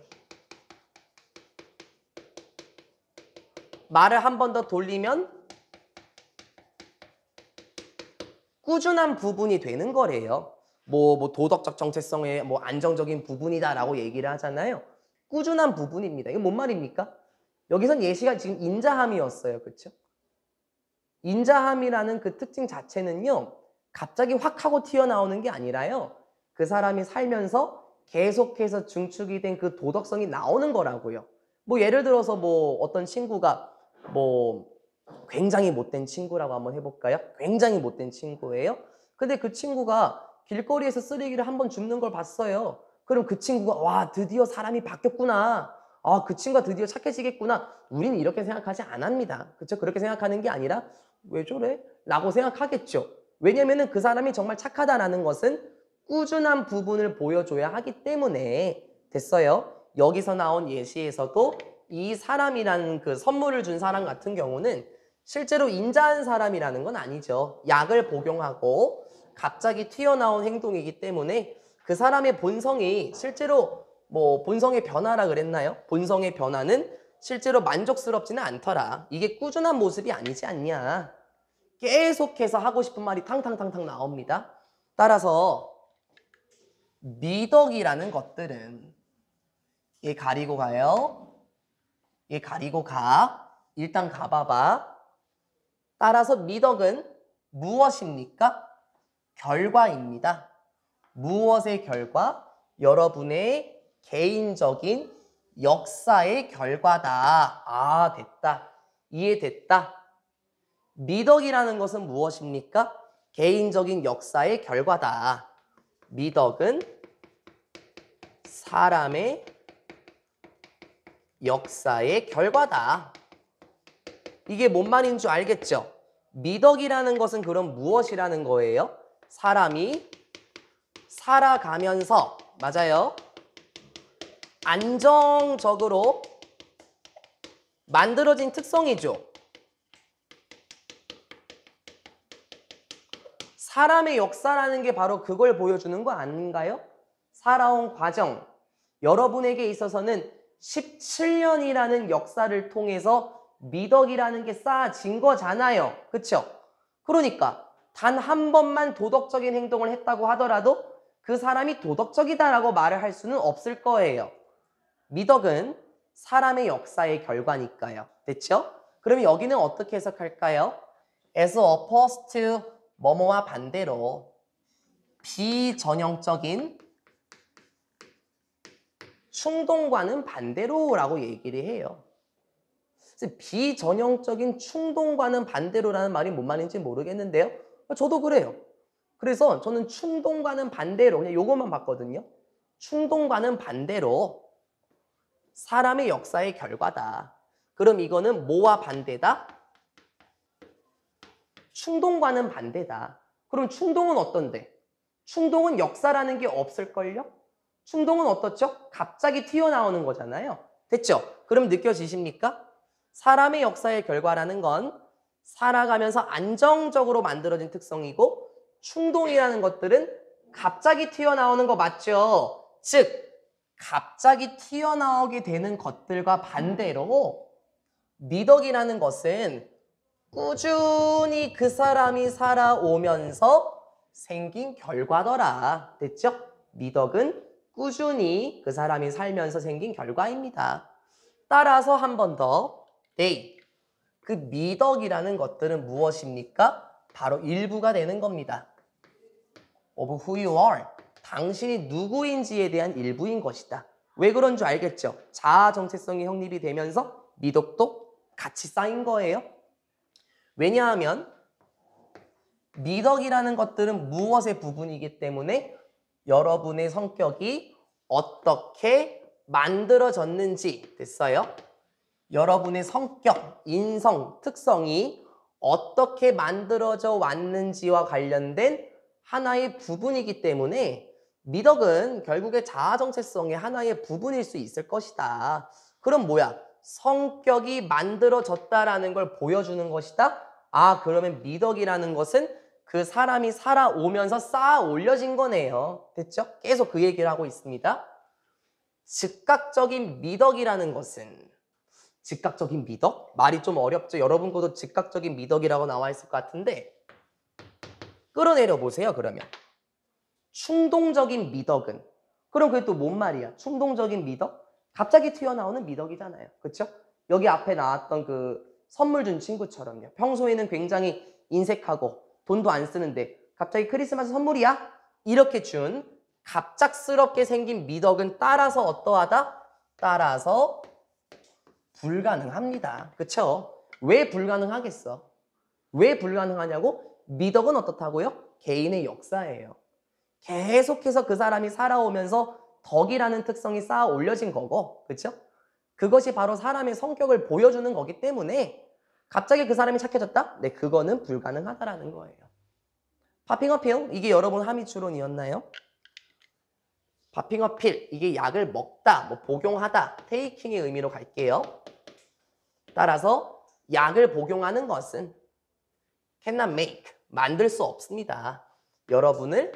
말을 한 번 더 돌리면 꾸준한 부분이 되는 거래요. 뭐 도덕적 정체성의 뭐 안정적인 부분이다라고 얘기를 하잖아요. 꾸준한 부분입니다. 이거 뭔 말입니까? 여기선 예시가 지금 인자함이었어요. 그렇죠? 인자함이라는 그 특징 자체는요. 갑자기 확 하고 튀어나오는 게 아니라요. 그 사람이 살면서 계속해서 중축이 된 그 도덕성이 나오는 거라고요. 뭐 예를 들어서 뭐 어떤 친구가 뭐 굉장히 못된 친구라고 한번 해볼까요? 굉장히 못된 친구예요. 근데 그 친구가 길거리에서 쓰레기를 한번 줍는 걸 봤어요. 그럼 그 친구가 와 드디어 사람이 바뀌었구나. 아, 그 친구가 드디어 착해지겠구나. 우리는 이렇게 생각하지 않습니다. 그렇죠? 그렇게 생각하는 게 아니라 왜 저래? 라고 생각하겠죠. 왜냐면은 그 사람이 정말 착하다라는 것은 꾸준한 부분을 보여줘야 하기 때문에 됐어요. 여기서 나온 예시에서도 이 사람이라는 그 선물을 준 사람 같은 경우는 실제로 인자한 사람이라는 건 아니죠. 약을 복용하고 갑자기 튀어나온 행동이기 때문에 그 사람의 본성이 실제로 뭐 본성의 변화라 그랬나요? 본성의 변화는 실제로 만족스럽지는 않더라. 이게 꾸준한 모습이 아니지 않냐. 계속해서 하고 싶은 말이 탕탕탕탕 나옵니다. 따라서 미덕이라는 것들은 얘 가리고 가요. 얘 가리고 가. 일단 가봐봐. 따라서 미덕은 무엇입니까? 결과입니다. 무엇의 결과? 여러분의 개인적인 역사의 결과다. 아, 됐다. 이해됐다. 미덕이라는 것은 무엇입니까? 개인적인 역사의 결과다. 미덕은 사람의 역사의 결과다. 이게 뭔 말인 줄 알겠죠? 미덕이라는 것은 그럼 무엇이라는 거예요? 사람이 살아가면서, 맞아요, 안정적으로 만들어진 특성이죠. 사람의 역사라는 게 바로 그걸 보여주는 거 아닌가요? 살아온 과정. 여러분에게 있어서는 17년이라는 역사를 통해서 미덕이라는 게 쌓아진 거잖아요. 그쵸? 그러니까 단 한 번만 도덕적인 행동을 했다고 하더라도 그 사람이 도덕적이다라고 말을 할 수는 없을 거예요. 미덕은 사람의 역사의 결과니까요. 됐죠? 그럼 여기는 어떻게 해석할까요? as opposed to 뭐뭐와 반대로 비전형적인 충동과는 반대로라고 얘기를 해요. 비전형적인 충동과는 반대로라는 말이 뭔 말인지 모르겠는데요. 저도 그래요. 그래서 저는 충동과는 반대로 그냥 요것만 봤거든요. 충동과는 반대로 사람의 역사의 결과다. 그럼 이거는 뭐와 반대다? 충동과는 반대다. 그럼 충동은 어떤데? 충동은 역사라는 게 없을걸요? 충동은 어떻죠? 갑자기 튀어나오는 거잖아요. 됐죠? 그럼 느껴지십니까? 사람의 역사의 결과라는 건 살아가면서 안정적으로 만들어진 특성이고 충동이라는 것들은 갑자기 튀어나오는 거 맞죠? 즉, 갑자기 튀어나오게 되는 것들과 반대로 미덕이라는 것은 꾸준히 그 사람이 살아오면서 생긴 결과더라. 됐죠? 미덕은 꾸준히 그 사람이 살면서 생긴 결과입니다. 따라서 한 번 더 they, 그 미덕이라는 것들은 무엇입니까? 바로 일부가 되는 겁니다. of who you are, 당신이 누구인지에 대한 일부인 것이다. 왜 그런 줄 알겠죠? 자아 정체성이 확립이 되면서 미덕도 같이 쌓인 거예요. 왜냐하면 미덕이라는 것들은 무엇의 부분이기 때문에 여러분의 성격이 어떻게 만들어졌는지 됐어요? 여러분의 성격, 인성, 특성이 어떻게 만들어져 왔는지와 관련된 하나의 부분이기 때문에 미덕은 결국에 자아 정체성의 하나의 부분일 수 있을 것이다. 그럼 뭐야? 성격이 만들어졌다라는 걸 보여주는 것이다? 아, 그러면 미덕이라는 것은 그 사람이 살아오면서 쌓아 올려진 거네요. 됐죠? 계속 그 얘기를 하고 있습니다. 즉각적인 미덕이라는 것은 즉각적인 미덕? 말이 좀 어렵죠? 여러분 것도 즉각적인 미덕이라고 나와 있을 것 같은데 끌어내려 보세요, 그러면. 충동적인 미덕은 그럼 그게 또 뭔 말이야? 충동적인 미덕? 갑자기 튀어나오는 미덕이잖아요. 그렇죠? 여기 앞에 나왔던 그 선물 준 친구처럼요. 평소에는 굉장히 인색하고 돈도 안 쓰는데 갑자기 크리스마스 선물이야? 이렇게 준 갑작스럽게 생긴 미덕은 따라서 어떠하다? 따라서 불가능합니다. 그렇죠? 왜 불가능하겠어? 왜 불가능하냐고? 미덕은 어떻다고요? 개인의 역사예요. 계속해서 그 사람이 살아오면서 덕이라는 특성이 쌓아 올려진 거고, 그렇죠? 그것이 바로 사람의 성격을 보여주는 거기 때문에 갑자기 그 사람이 착해졌다? 네, 그거는 불가능하다라는 거예요. 파핑 어필, 이게 여러분 함의 추론이었나요? 파핑 어필, 이게 약을 먹다, 뭐 복용하다, 테이킹의 의미로 갈게요. 따라서 약을 복용하는 것은 cannot make, 만들 수 없습니다. 여러분을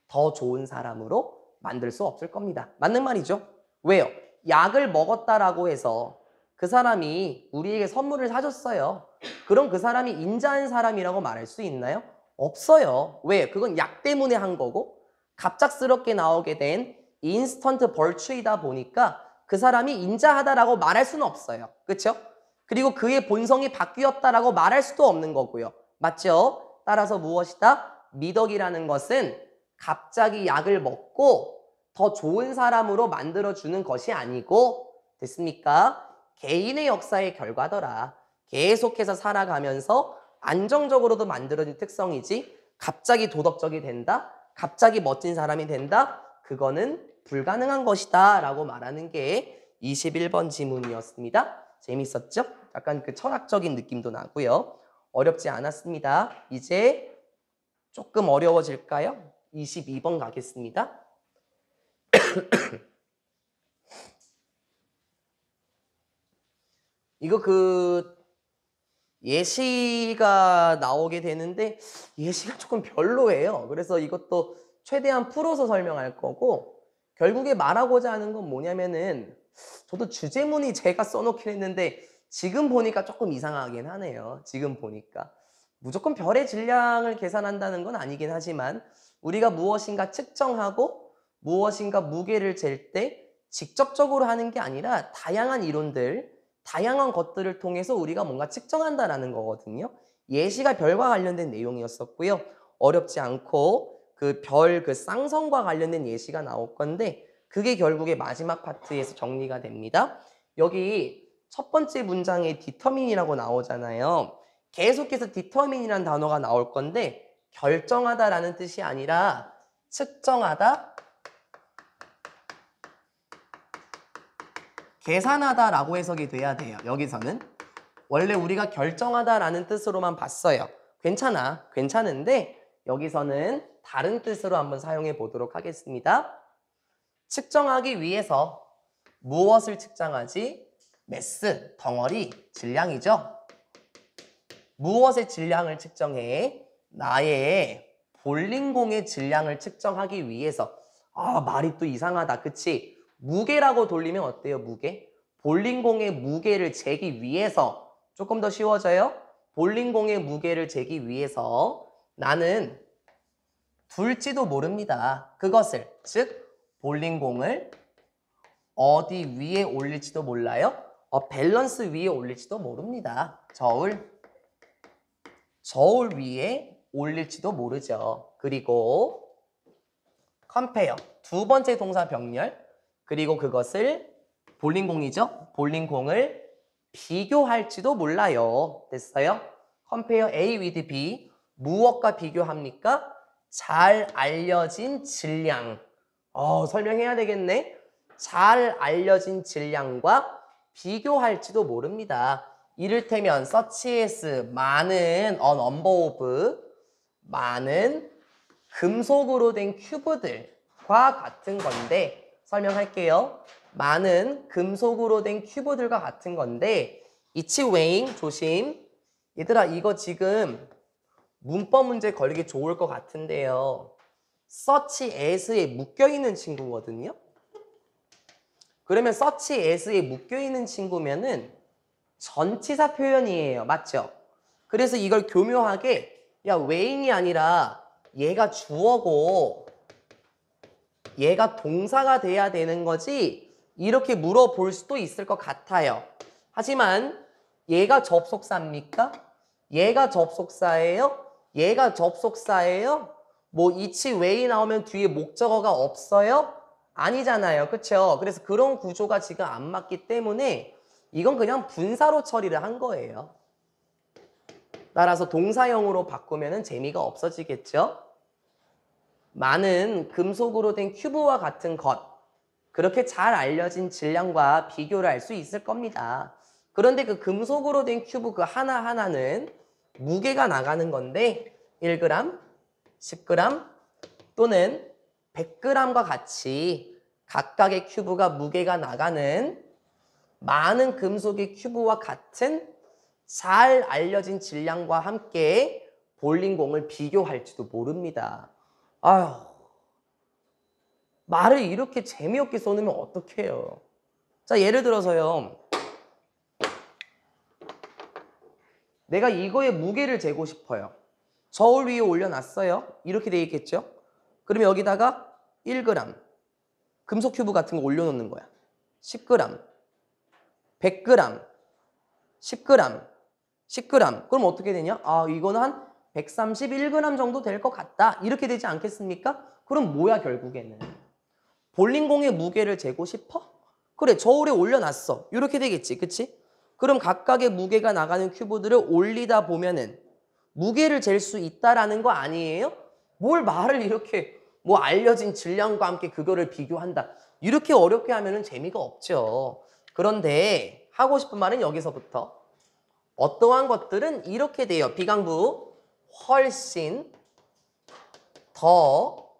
더 좋은 사람으로 만들 수 없을 겁니다. 맞는 말이죠? 왜요? 약을 먹었다라고 해서 그 사람이 우리에게 선물을 사줬어요. 그럼 그 사람이 인자한 사람이라고 말할 수 있나요? 없어요. 왜? 그건 약 때문에 한 거고 갑작스럽게 나오게 된 인스턴트 벌추이다 보니까 그 사람이 인자하다라고 말할 수는 없어요. 그렇죠? 그리고 그의 본성이 바뀌었다라고 말할 수도 없는 거고요. 맞죠? 따라서 무엇이다? 미덕이라는 것은 갑자기 약을 먹고 더 좋은 사람으로 만들어주는 것이 아니고 됐습니까? 개인의 역사의 결과더라. 계속해서 살아가면서 안정적으로도 만들어진 특성이지 갑자기 도덕적이 된다? 갑자기 멋진 사람이 된다? 그거는 불가능한 것이다 라고 말하는 게 21번 지문이었습니다. 재밌었죠? 약간 그 철학적인 느낌도 나고요. 어렵지 않았습니다. 이제 조금 어려워질까요? 22번 가겠습니다. 이거 그 예시가 나오게 되는데 예시가 조금 별로예요. 그래서 이것도 최대한 풀어서 설명할 거고 결국에 말하고자 하는 건 뭐냐면은 저도 주제문이 제가 써놓긴 했는데 지금 보니까 조금 이상하긴 하네요. 지금 보니까. 무조건 별의 질량을 계산한다는 건 아니긴 하지만 우리가 무엇인가 측정하고 무엇인가 무게를 잴 때 직접적으로 하는 게 아니라 다양한 이론들, 다양한 것들을 통해서 우리가 뭔가 측정한다라는 거거든요. 예시가 별과 관련된 내용이었었고요. 어렵지 않고 그 별 그 쌍성과 관련된 예시가 나올 건데 그게 결국에 마지막 파트에서 정리가 됩니다. 여기 첫 번째 문장에 determine이라고 나오잖아요. 계속해서 determine이라는 단어가 나올 건데 결정하다라는 뜻이 아니라 측정하다, 계산하다라고 해석이 돼야 돼요. 여기서는. 원래 우리가 결정하다라는 뜻으로만 봤어요. 괜찮아. 괜찮은데 여기서는 다른 뜻으로 한번 사용해 보도록 하겠습니다. 측정하기 위해서 무엇을 측정하지? 매스, 덩어리, 질량이죠. 무엇의 질량을 측정해? 나의 볼링공의 질량을 측정하기 위해서. 아, 말이 또 이상하다. 그치? 무게라고 돌리면 어때요? 무게? 볼링공의 무게를 재기 위해서. 조금 더 쉬워져요? 볼링공의 무게를 재기 위해서 나는 둘지도 모릅니다. 그것을. 즉 볼링공을 어디 위에 올릴지도 몰라요? 밸런스 위에 올릴지도 모릅니다. 저울 위에 올릴지도 모르죠. 그리고 compare, 두 번째 동사 병렬. 그리고 그것을 볼링공이죠. 볼링공을 비교할지도 몰라요. 됐어요? compare A with B. 무엇과 비교합니까? 잘 알려진 질량. 설명해야 되겠네. 잘 알려진 질량과 비교할지도 모릅니다. 이를테면 such as 많은 a number of 많은 금속으로 된 큐브들과 같은 건데 설명할게요. 많은 금속으로 된 큐브들과 같은 건데 it's weighing 조심. 얘들아 이거 지금 문법 문제 걸리기 좋을 것 같은데요. such as에 묶여있는 친구거든요. 그러면 such as에 묶여있는 친구면은 전치사 표현이에요. 맞죠? 그래서 이걸 교묘하게 야 weighing이 아니라 얘가 주어고 얘가 동사가 돼야 되는 거지 이렇게 물어볼 수도 있을 것 같아요. 하지만 얘가 접속사입니까? 얘가 접속사예요? 얘가 접속사예요? 뭐 이치 웨이 나오면 뒤에 목적어가 없어요? 아니잖아요. 그쵸? 그래서 그런 구조가 지금 안 맞기 때문에 이건 그냥 분사로 처리를 한 거예요. 따라서 동사형으로 바꾸면 재미가 없어지겠죠? 많은 금속으로 된 큐브와 같은 것. 그렇게 잘 알려진 질량과 비교를 할 수 있을 겁니다. 그런데 그 금속으로 된 큐브 그 하나하나는 무게가 나가는 건데 1g, 10g 또는 100g과 같이 각각의 큐브가 무게가 나가는 많은 금속의 큐브와 같은 잘 알려진 질량과 함께 볼링공을 비교할지도 모릅니다. 아휴, 말을 이렇게 재미없게 써놓으면 어떡해요. 자, 예를 들어서요. 내가 이거의 무게를 재고 싶어요. 저울 위에 올려놨어요. 이렇게 돼 있겠죠? 그러면 여기다가 1g, 금속 큐브 같은 거 올려놓는 거야. 10g, 100g, 10g, 10g. 그럼 어떻게 되냐? 아, 이거는 한 131g 정도 될 것 같다. 이렇게 되지 않겠습니까? 그럼 뭐야, 결국에는? 볼링공의 무게를 재고 싶어? 그래, 저울에 올려놨어. 이렇게 되겠지, 그치? 그럼 각각의 무게가 나가는 큐브들을 올리다 보면은 무게를 잴 수 있다라는 거 아니에요? 뭘 말을 이렇게 뭐 알려진 질량과 함께 그거를 비교한다. 이렇게 어렵게 하면은 재미가 없죠. 그런데 하고 싶은 말은 여기서부터 어떠한 것들은 이렇게 돼요. 비강부 훨씬 더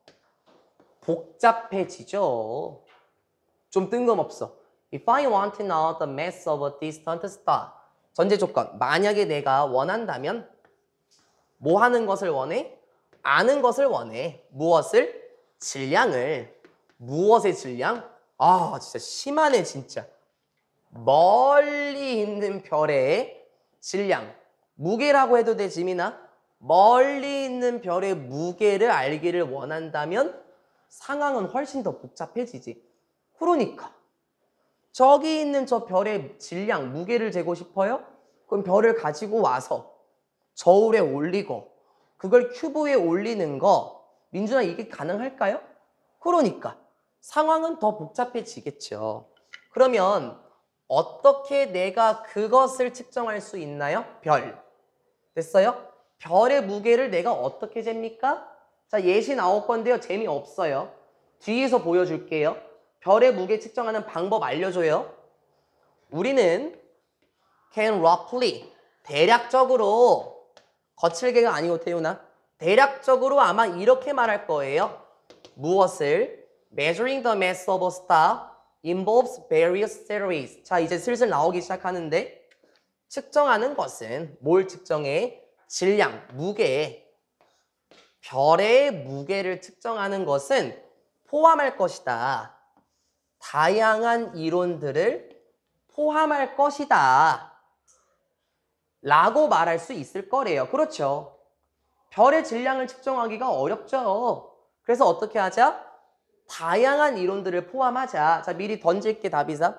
복잡해지죠. 좀 뜬금없어. If I want to know the mass of a distant star. 전제 조건. 만약에 내가 원한다면 뭐 하는 것을 원해? 아는 것을 원해. 무엇을? 질량을. 무엇의 질량? 아, 진짜 심하네, 진짜. 멀리 있는 별의 질량. 무게라고 해도 돼, 지민아? 멀리 있는 별의 무게를 알기를 원한다면 상황은 훨씬 더 복잡해지지. 그러니까 저기 있는 저 별의 질량, 무게를 재고 싶어요? 그럼 별을 가지고 와서 저울에 올리고 그걸 큐브에 올리는 거 민준아 이게 가능할까요? 그러니까 상황은 더 복잡해지겠죠. 그러면 어떻게 내가 그것을 측정할 수 있나요? 별. 됐어요? 별의 무게를 내가 어떻게 잽니까? 자, 예시 나올 건데요. 재미없어요. 뒤에서 보여줄게요. 별의 무게 측정하는 방법 알려줘요. 우리는 can roughly 대략적으로 거칠게가 아니고 태우나 대략적으로 아마 이렇게 말할 거예요. 무엇을? Measuring the mass of a star involves various theories. 자, 이제 슬슬 나오기 시작하는데 측정하는 것은 뭘 측정해? 질량, 무게. 별의 무게를 측정하는 것은 포함할 것이다. 다양한 이론들을 포함할 것이다. 라고 말할 수 있을 거래요. 그렇죠. 별의 질량을 측정하기가 어렵죠. 그래서 어떻게 하자? 다양한 이론들을 포함하자. 자, 미리 던질게 답이사.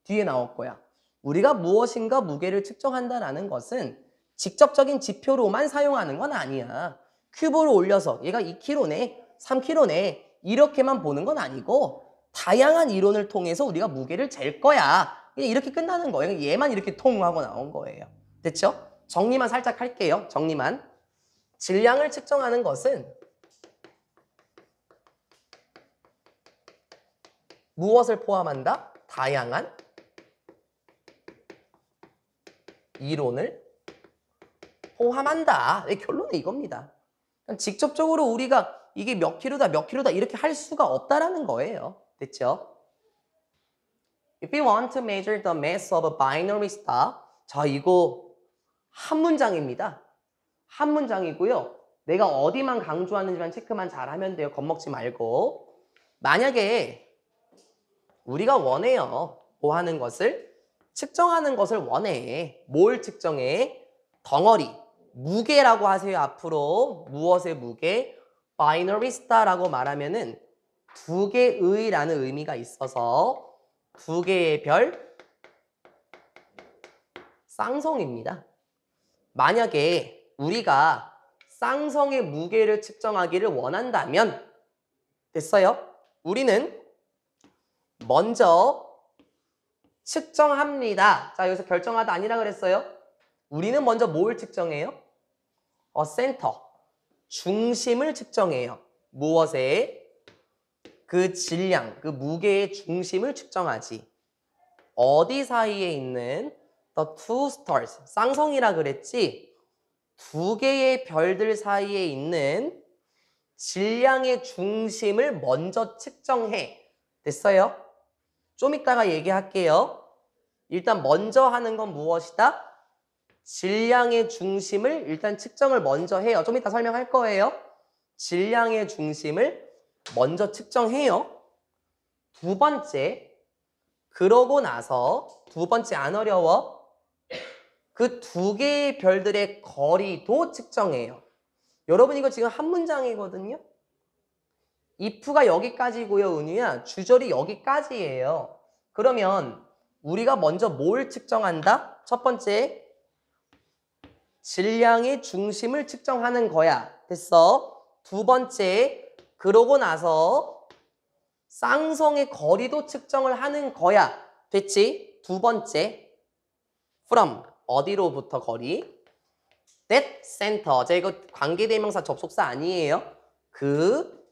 뒤에 나올 거야. 우리가 무엇인가 무게를 측정한다라는 것은 직접적인 지표로만 사용하는 건 아니야. 큐브를 올려서 얘가 2kg네, 3kg네 이렇게만 보는 건 아니고 다양한 이론을 통해서 우리가 무게를 잴 거야. 이렇게 끝나는 거예요. 얘만 이렇게 통 하고 나온 거예요. 됐죠? 정리만 살짝 할게요. 정리만. 질량을 측정하는 것은 무엇을 포함한다? 다양한 이론을 포함한다. 결론은 이겁니다. 직접적으로 우리가 이게 몇 킬로다 이렇게 할 수가 없다라는 거예요. 됐죠? If you want to measure the mass of a binary star, 자, 이거 한 문장입니다. 한 문장이고요. 내가 어디만 강조하는지만 체크만 잘하면 돼요. 겁먹지 말고. 만약에 우리가 원해요. 뭐 하는 것을? 측정하는 것을 원해. 뭘 측정해? 덩어리. 무게라고 하세요. 앞으로. 무엇의 무게? binary star라고 말하면은 두 개의라는 의미가 있어서 두 개의 별 쌍성입니다. 만약에 우리가 쌍성의 무게를 측정하기를 원한다면 됐어요? 우리는 먼저 측정합니다. 자, 여기서 결정하다 아니라 그랬어요. 우리는 먼저 뭘 측정해요? 센터, 중심을 측정해요. 무엇에? 그 질량, 그 무게의 중심을 측정하지. 어디 사이에 있는 the two stars, 쌍성이라 그랬지? 두 개의 별들 사이에 있는 질량의 중심을 먼저 측정해. 됐어요? 좀 이따가 얘기할게요. 일단 먼저 하는 건 무엇이다? 질량의 중심을 일단 측정을 먼저 해요. 좀 이따 설명할 거예요. 질량의 중심을 먼저 측정해요. 두 번째, 그러고 나서 두 번째 안 어려워. 그 두 개의 별들의 거리도 측정해요. 여러분 이거 지금 한 문장이거든요. if가 여기까지고요, 은유야. 주절이 여기까지예요. 그러면 우리가 먼저 뭘 측정한다? 첫 번째, 질량의 중심을 측정하는 거야. 됐어? 두 번째, 그러고 나서 쌍성의 거리도 측정을 하는 거야. 됐지? 두 번째, from, 어디로부터 거리? that center. 자, 이거 관계대명사 접속사 아니에요. 그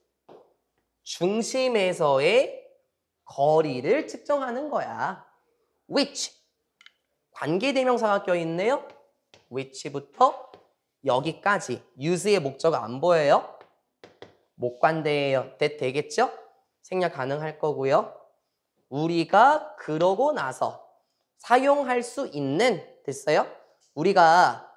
중심에서의 거리를 측정하는 거야. which, 관계대명사가 껴있네요. which부터 여기까지. use의 목적어 안 보여요? 목관대예요. that 되겠죠? 생략 가능할 거고요. 우리가 그러고 나서 사용할 수 있는, 됐어요? 우리가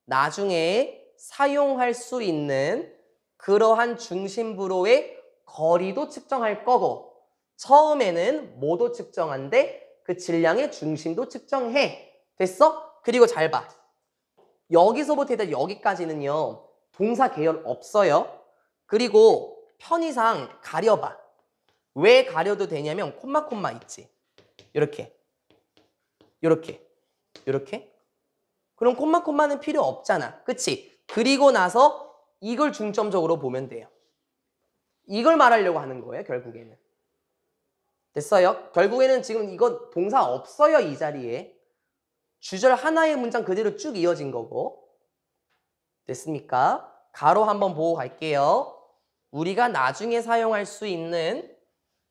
나중에 사용할 수 있는 그러한 중심부로의 거리도 측정할 거고, 처음에는 뭐도 측정한데 그 질량의 중심도 측정해. 됐어? 그리고 잘 봐. 여기서부터 일단 여기까지는요, 동사 계열 없어요. 그리고 편의상 가려봐. 왜 가려도 되냐면 콤마 있지. 이렇게, 이렇게, 이렇게. 그럼 콤마는 필요 없잖아. 그치? 그리고 나서 이걸 중점적으로 보면 돼요. 이걸 말하려고 하는 거예요, 결국에는. 됐어요? 결국에는 지금 이거 동사 없어요, 이 자리에. 주절 하나의 문장 그대로 쭉 이어진 거고. 됐습니까? 가로 한번 보고 갈게요. 우리가 나중에 사용할 수 있는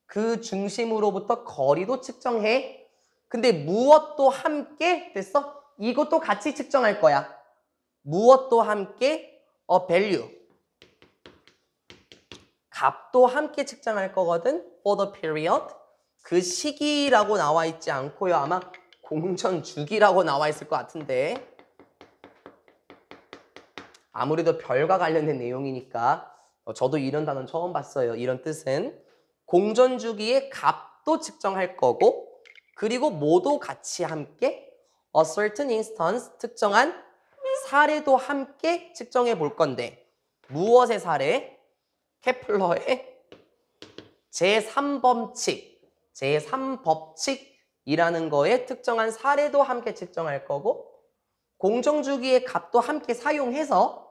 그 중심으로부터 거리도 측정해. 근데 무엇도 함께, 됐어? 이것도 같이 측정할 거야. 무엇도 함께, value. 값도 함께 측정할 거거든. for the period. 그 시기라고 나와 있지 않고요. 아마 공전 주기라고 나와 있을 것 같은데. 아무래도 별과 관련된 내용이니까 저도 이런 단어는 처음 봤어요. 이런 뜻은 공전 주기의 값도 측정할 거고, 그리고 뭐도 같이 함께 a certain instance, 특정한 사례도 함께 측정해 볼 건데, 무엇의 사례? 케플러의 제3법칙, 제3법칙이라는 거에 특정한 사례도 함께 측정할 거고, 공정주기의 값도 함께 사용해서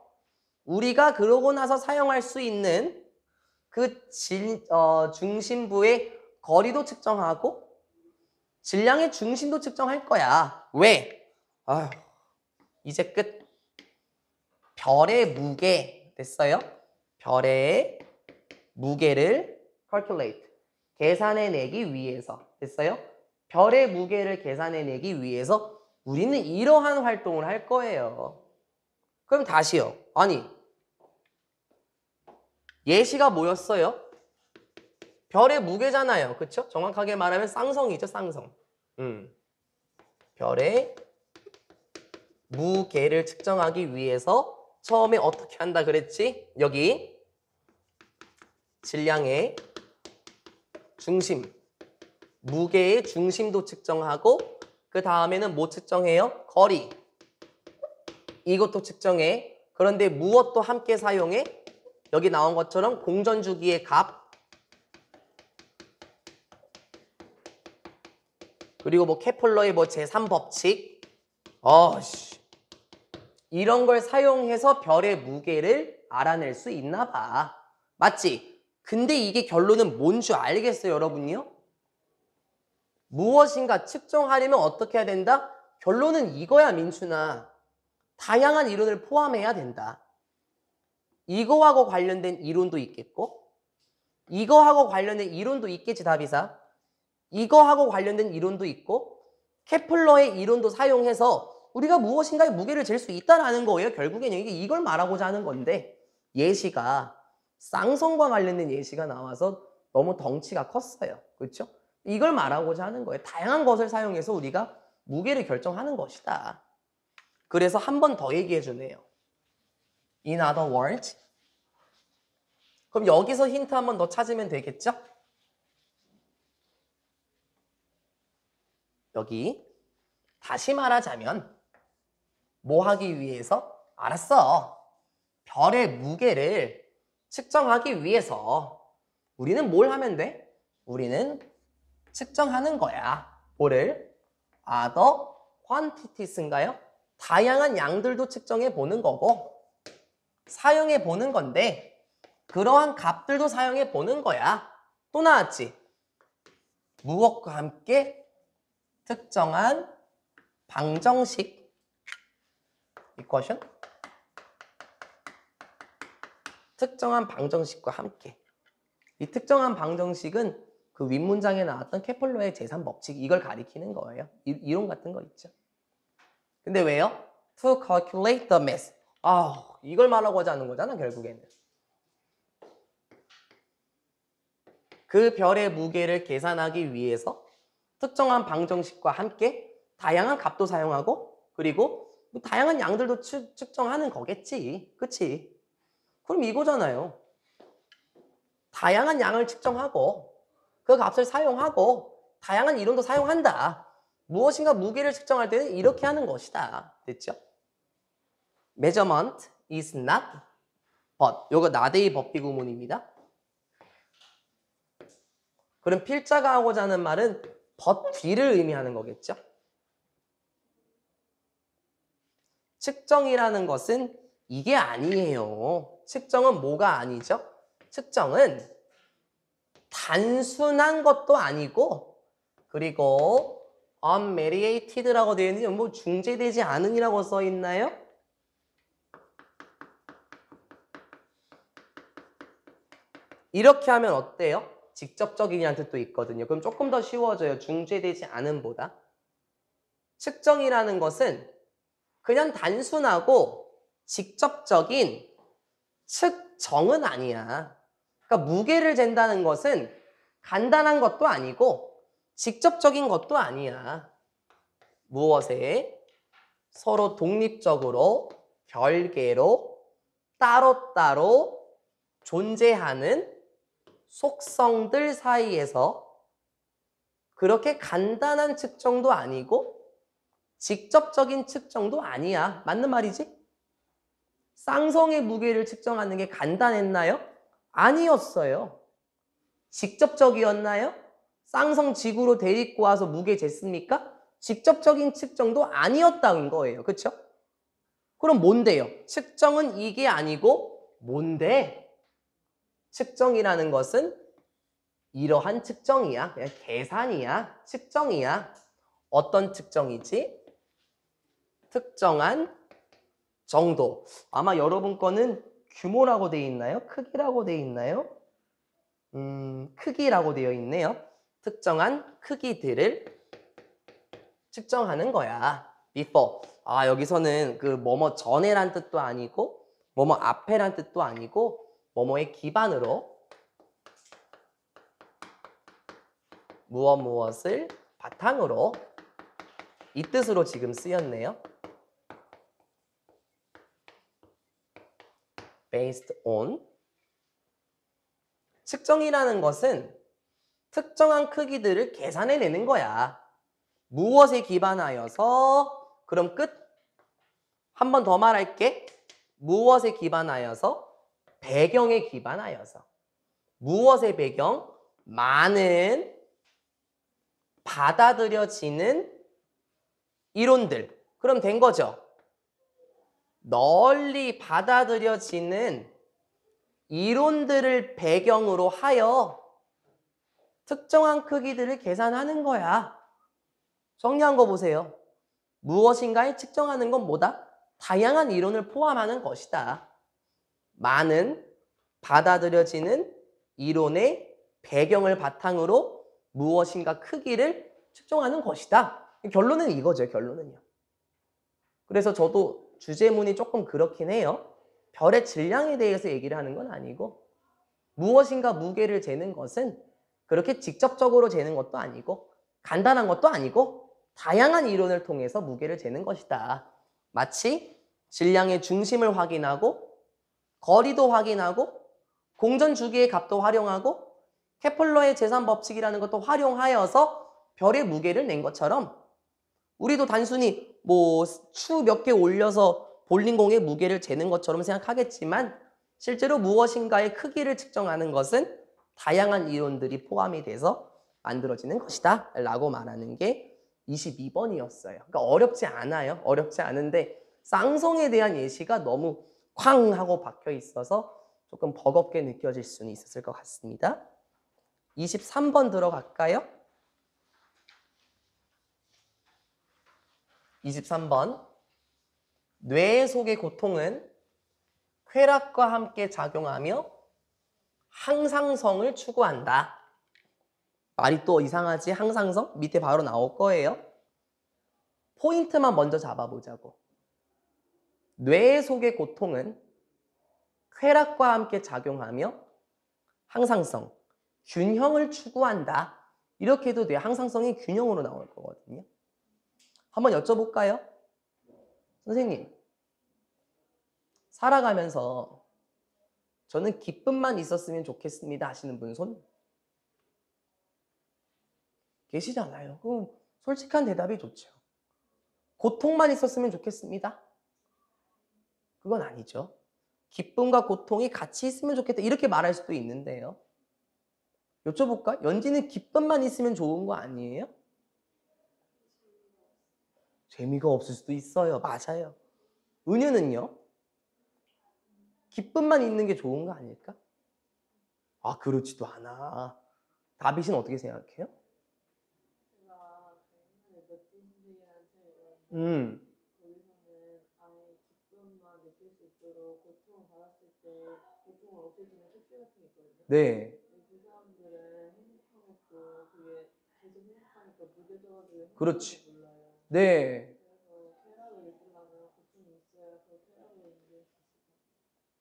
우리가 그러고 나서 사용할 수 있는 그 중심부의 거리도 측정하고 질량의 중심도 측정할 거야. 왜? 아휴, 이제 끝. 별의 무게 됐어요? 별의 무게를 calculate 계산해내기 위해서 됐어요? 별의 무게를 계산해내기 위해서 우리는 이러한 활동을 할 거예요. 그럼 다시요. 아니 예시가 뭐였어요? 별의 무게잖아요. 그쵸? 정확하게 말하면 쌍성이죠. 쌍성. 별의 무게를 측정하기 위해서 처음에 어떻게 한다 그랬지? 여기 질량의 중심, 무게의 중심도 측정하고 그 다음에는 뭐 측정해요? 거리. 이것도 측정해. 그런데 무엇도 함께 사용해? 여기 나온 것처럼 공전주기의 값 그리고 뭐 케플러의 뭐 제3법칙 이런 걸 사용해서 별의 무게를 알아낼 수 있나 봐. 맞지? 근데 이게 결론은 뭔 줄 알겠어요, 여러분요? 무엇인가 측정하려면 어떻게 해야 된다? 결론은 이거야, 민춘아. 다양한 이론을 포함해야 된다. 이거하고 관련된 이론도 있겠고 이거하고 관련된 이론도 있겠지, 다비사. 이거하고 관련된 이론도 있고 케플러의 이론도 사용해서 우리가 무엇인가의 무게를 잴 수 있다는 거예요. 결국에는 이걸 말하고자 하는 건데 예시가 쌍성과 관련된 예시가 나와서 너무 덩치가 컸어요. 그렇죠? 이걸 말하고자 하는 거예요. 다양한 것을 사용해서 우리가 무게를 결정하는 것이다. 그래서 한 번 더 얘기해 주네요. In other words. 그럼 여기서 힌트 한 번 더 찾으면 되겠죠? 여기 다시 말하자면 뭐 하기 위해서? 알았어. 별의 무게를 측정하기 위해서 우리는 뭘 하면 돼? 우리는 측정하는 거야. 뭐를? other quantities인가요? 다양한 양들도 측정해 보는 거고 사용해 보는 건데 그러한 값들도 사용해 보는 거야. 또 나왔지? 무엇과 함께 특정한 방정식 equation 특정한 방정식과 함께 이 특정한 방정식은 그 윗문장에 나왔던 케플러의 제3법칙 이걸 가리키는 거예요. 이론 같은 거 있죠. 근데 왜요? To calculate the mass. 이걸 말하고자 하는 거잖아 결국에는. 그 별의 무게를 계산하기 위해서 특정한 방정식과 함께 다양한 값도 사용하고 그리고 뭐 다양한 양들도 측정하는 거겠지. 그치? 그럼 이거잖아요. 다양한 양을 측정하고 그 값을 사용하고 다양한 이론도 사용한다. 무엇인가 무게를 측정할 때는 이렇게 하는 것이다. 됐죠? Measurement is not but. 요거 나데이 법비 구문입니다. 그럼 필자가 하고자 하는 말은 but 뒤를 의미하는 거겠죠? 측정이라는 것은 이게 아니에요. 측정은 뭐가 아니죠? 측정은 단순한 것도 아니고 그리고 unmediated라고 되어 있는데 뭐 중재되지 않은이라고 써 있나요? 이렇게 하면 어때요? 직접적이라는 뜻도 있거든요. 그럼 조금 더 쉬워져요. 중재되지 않음보다. 측정이라는 것은 그냥 단순하고 직접적인 측정은 아니야. 그러니까 무게를 잰다는 것은 간단한 것도 아니고 직접적인 것도 아니야. 무엇에? 서로 독립적으로 별개로 따로따로 존재하는 속성들 사이에서 그렇게 간단한 측정도 아니고 직접적인 측정도 아니야. 맞는 말이지? 쌍성의 무게를 측정하는 게 간단했나요? 아니었어요. 직접적이었나요? 쌍성 지구로 데리고 와서 무게 쟀습니까? 직접적인 측정도 아니었다는 거예요. 그렇죠? 그럼 뭔데요? 측정은 이게 아니고 뭔데? 측정이라는 것은 이러한 측정이야. 그냥 계산이야. 측정이야. 어떤 측정이지? 특정한 정도. 아마 여러분 거는 규모라고 돼 있나요? 크기라고 돼 있나요? 크기라고 되어 있네요. 특정한 크기들을 측정하는 거야. before. 아, 여기서는 그 뭐뭐 전에란 뜻도 아니고 뭐뭐 앞에란 뜻도 아니고 뭐뭐의 기반으로 무엇을 바탕으로 이 뜻으로 지금 쓰였네요. based on. 측정이라는 것은 특정한 크기들을 계산해내는 거야. 무엇에 기반하여서, 그럼 끝. 한 번 더 말할게. 무엇에 기반하여서? 배경에 기반하여서. 무엇의 배경? 많은 받아들여지는 이론들. 그럼 된 거죠. 널리 받아들여지는 이론들을 배경으로 하여 특정한 크기들을 계산하는 거야. 정리한 거 보세요. 무엇인가를 측정하는 건 뭐다? 다양한 이론을 포함하는 것이다. 많은 받아들여지는 이론의 배경을 바탕으로 무엇인가 크기를 측정하는 것이다. 결론은 이거죠. 결론은요. 그래서 저도 주제문이 조금 그렇긴 해요. 별의 질량에 대해서 얘기를 하는 건 아니고 무엇인가 무게를 재는 것은 그렇게 직접적으로 재는 것도 아니고 간단한 것도 아니고 다양한 이론을 통해서 무게를 재는 것이다. 마치 질량의 중심을 확인하고 거리도 확인하고 공전주기의 값도 활용하고 케플러의 제3법칙이라는 것도 활용하여서 별의 무게를 낸 것처럼 우리도 단순히 뭐 추 몇 개 올려서 볼링공의 무게를 재는 것처럼 생각하겠지만 실제로 무엇인가의 크기를 측정하는 것은 다양한 이론들이 포함이 돼서 만들어지는 것이다 라고 말하는 게 22번이었어요. 그러니까 어렵지 않아요. 어렵지 않은데 쌍성에 대한 예시가 너무 쾅 하고 박혀 있어서 조금 버겁게 느껴질 수는 있었을 것 같습니다. 23번 들어갈까요? 23번. 뇌 속의 고통은 쾌락과 함께 작용하며 항상성을 추구한다. 말이 또 이상하지? 항상성? 밑에 바로 나올 거예요. 포인트만 먼저 잡아보자고. 뇌 속의 고통은 쾌락과 함께 작용하며 항상성, 균형을 추구한다. 이렇게 해도 뇌 항상성이 균형으로 나올 거거든요. 한번 여쭤볼까요? 선생님, 살아가면서 저는 기쁨만 있었으면 좋겠습니다 하시는 분 손 계시잖아요. 그럼 솔직한 대답이 좋죠. 고통만 있었으면 좋겠습니다. 그건 아니죠. 기쁨과 고통이 같이 있으면 좋겠다 이렇게 말할 수도 있는데요. 여쭤볼까? 연지는 기쁨만 있으면 좋은 거 아니에요? 재미가 없을 수도 있어요. 맞아요. 은유는요? 기쁨만 있는 게 좋은 거 아닐까? 아, 그렇지도 않아. 다빗은 어떻게 생각해요? 거기서는 아예 기쁨만 느낄 수 있도록 고통을 받았을 때 고통을 없애주는 특징 같은 게 있거든요. 네. 그 사람들은 행복한 것도 그게 계속 행복하니까 무뎌져가지고 그렇지. 행복한지 몰라요. 네. 그래서 쾌락을 느끼려면 고통이 있어야 그 쾌락을 느낄 수 있어요.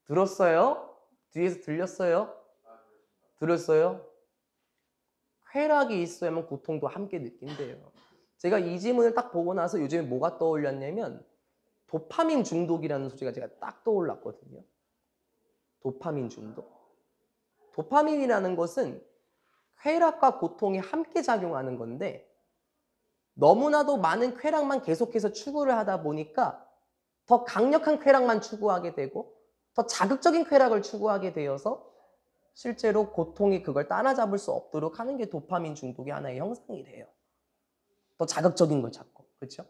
들었어요? 뒤에서 들렸어요? 들었어요? 쾌락이 있어야만 고통도 함께 느낀대요. 제가 이 지문을 딱 보고 나서 요즘에 뭐가 떠올렸냐면 도파민 중독이라는 소리가 제가 딱 떠올랐거든요. 도파민 중독. 도파민이라는 것은 쾌락과 고통이 함께 작용하는 건데 너무나도 많은 쾌락만 계속해서 추구를 하다 보니까 더 강력한 쾌락만 추구하게 되고 더 자극적인 쾌락을 추구하게 되어서 실제로 고통이 그걸 따라잡을 수 없도록 하는 게 도파민 중독의 하나의 형상이 돼요. 더 자극적인 걸 찾고. 그렇죠?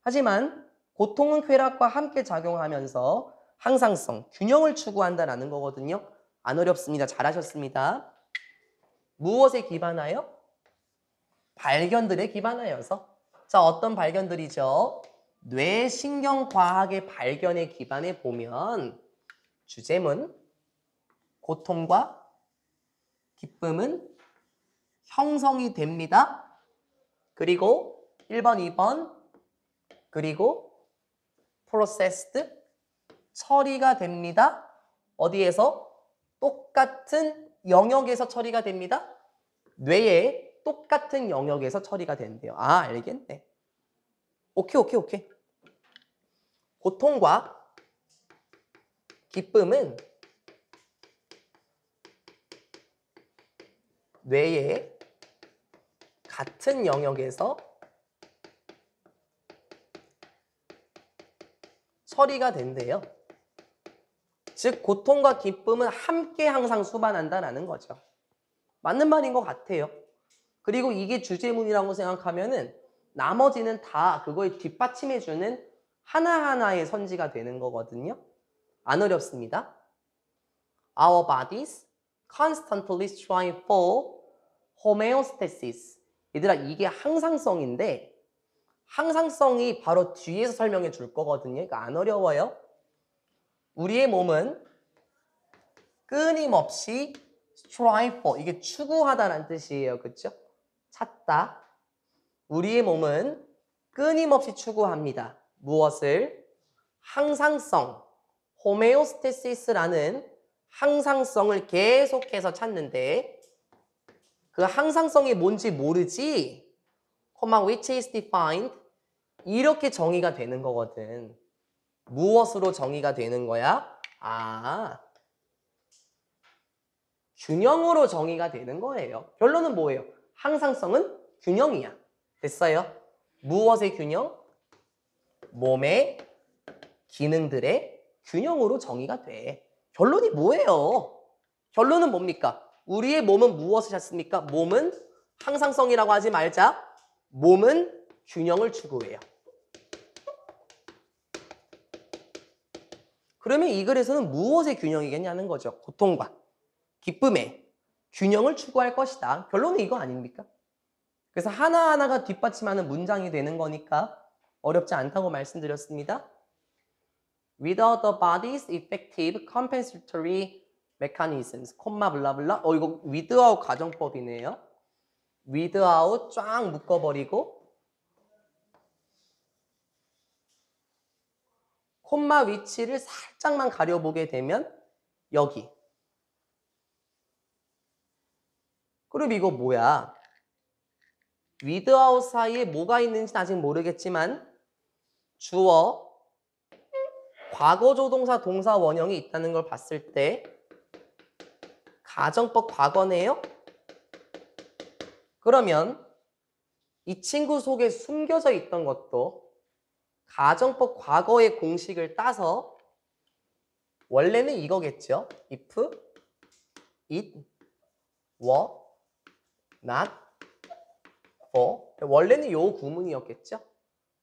하지만 고통은 쾌락과 함께 작용하면서 항상성, 균형을 추구한다라는 거거든요. 안 어렵습니다. 잘하셨습니다. 무엇에 기반하여? 발견들에 기반하여서. 자, 어떤 발견들이죠? 뇌신경과학의 발견에 기반해 보면 주제문, 고통과 기쁨은 형성이 됩니다. 그리고 1번, 2번, 그리고 processed, 처리가 됩니다. 어디에서? 똑같은 영역에서 처리가 됩니다. 뇌의 똑같은 영역에서 처리가 된대요. 아, 알겠네. 오케이. 고통과 기쁨은 뇌의 같은 영역에서 처리가 된대요. 즉 고통과 기쁨은 함께 항상 수반한다라는 거죠. 맞는 말인 것 같아요. 그리고 이게 주제문이라고 생각하면은 나머지는 다 그거에 뒷받침해주는 하나하나의 선지가 되는 거거든요. 안 어렵습니다. Our bodies constantly strive for homeostasis. 얘들아, 이게 항상성인데 항상성이 바로 뒤에서 설명해 줄 거거든요. 그러니까 안 어려워요. 우리의 몸은 끊임없이 strive for, 이게 추구하다라는 뜻이에요. 그렇죠? 찾다. 우리의 몸은 끊임없이 추구합니다. 무엇을? 항상성, 호메오스테시스라는 항상성을 계속해서 찾는데 그 항상성이 뭔지 모르지? which is defined, 이렇게 정의가 되는 거거든. 무엇으로 정의가 되는 거야? 아, 균형으로 정의가 되는 거예요. 결론은 뭐예요? 항상성은 균형이야. 됐어요? 무엇의 균형? 몸의 기능들의 균형으로 정의가 돼. 결론이 뭐예요? 결론은 뭡니까? 우리의 몸은 무엇을 찾습니까? 몸은 항상성이라고 하지 말자. 몸은 균형을 추구해요. 그러면 이 글에서는 무엇의 균형이겠냐는 거죠. 고통과 기쁨의 균형을 추구할 것이다. 결론은 이거 아닙니까? 그래서 하나하나가 뒷받침하는 문장이 되는 거니까 어렵지 않다고 말씀드렸습니다. Without the body's effective compensatory mechanisms, 콤마 블라블라. 이거 without 가정법이네요. without 쫙 묶어버리고 콤마 위치를 살짝만 가려보게 되면 여기. 그럼 이거 뭐야? without 사이에 뭐가 있는지는 아직 모르겠지만 주어, 과거조동사, 동사, 원형이 있다는 걸 봤을 때 가정법 과거네요? 그러면 이 친구 속에 숨겨져 있던 것도 가정법 과거의 공식을 따서 원래는 이거겠죠. If it were not for, 원래는 요 구문이었겠죠.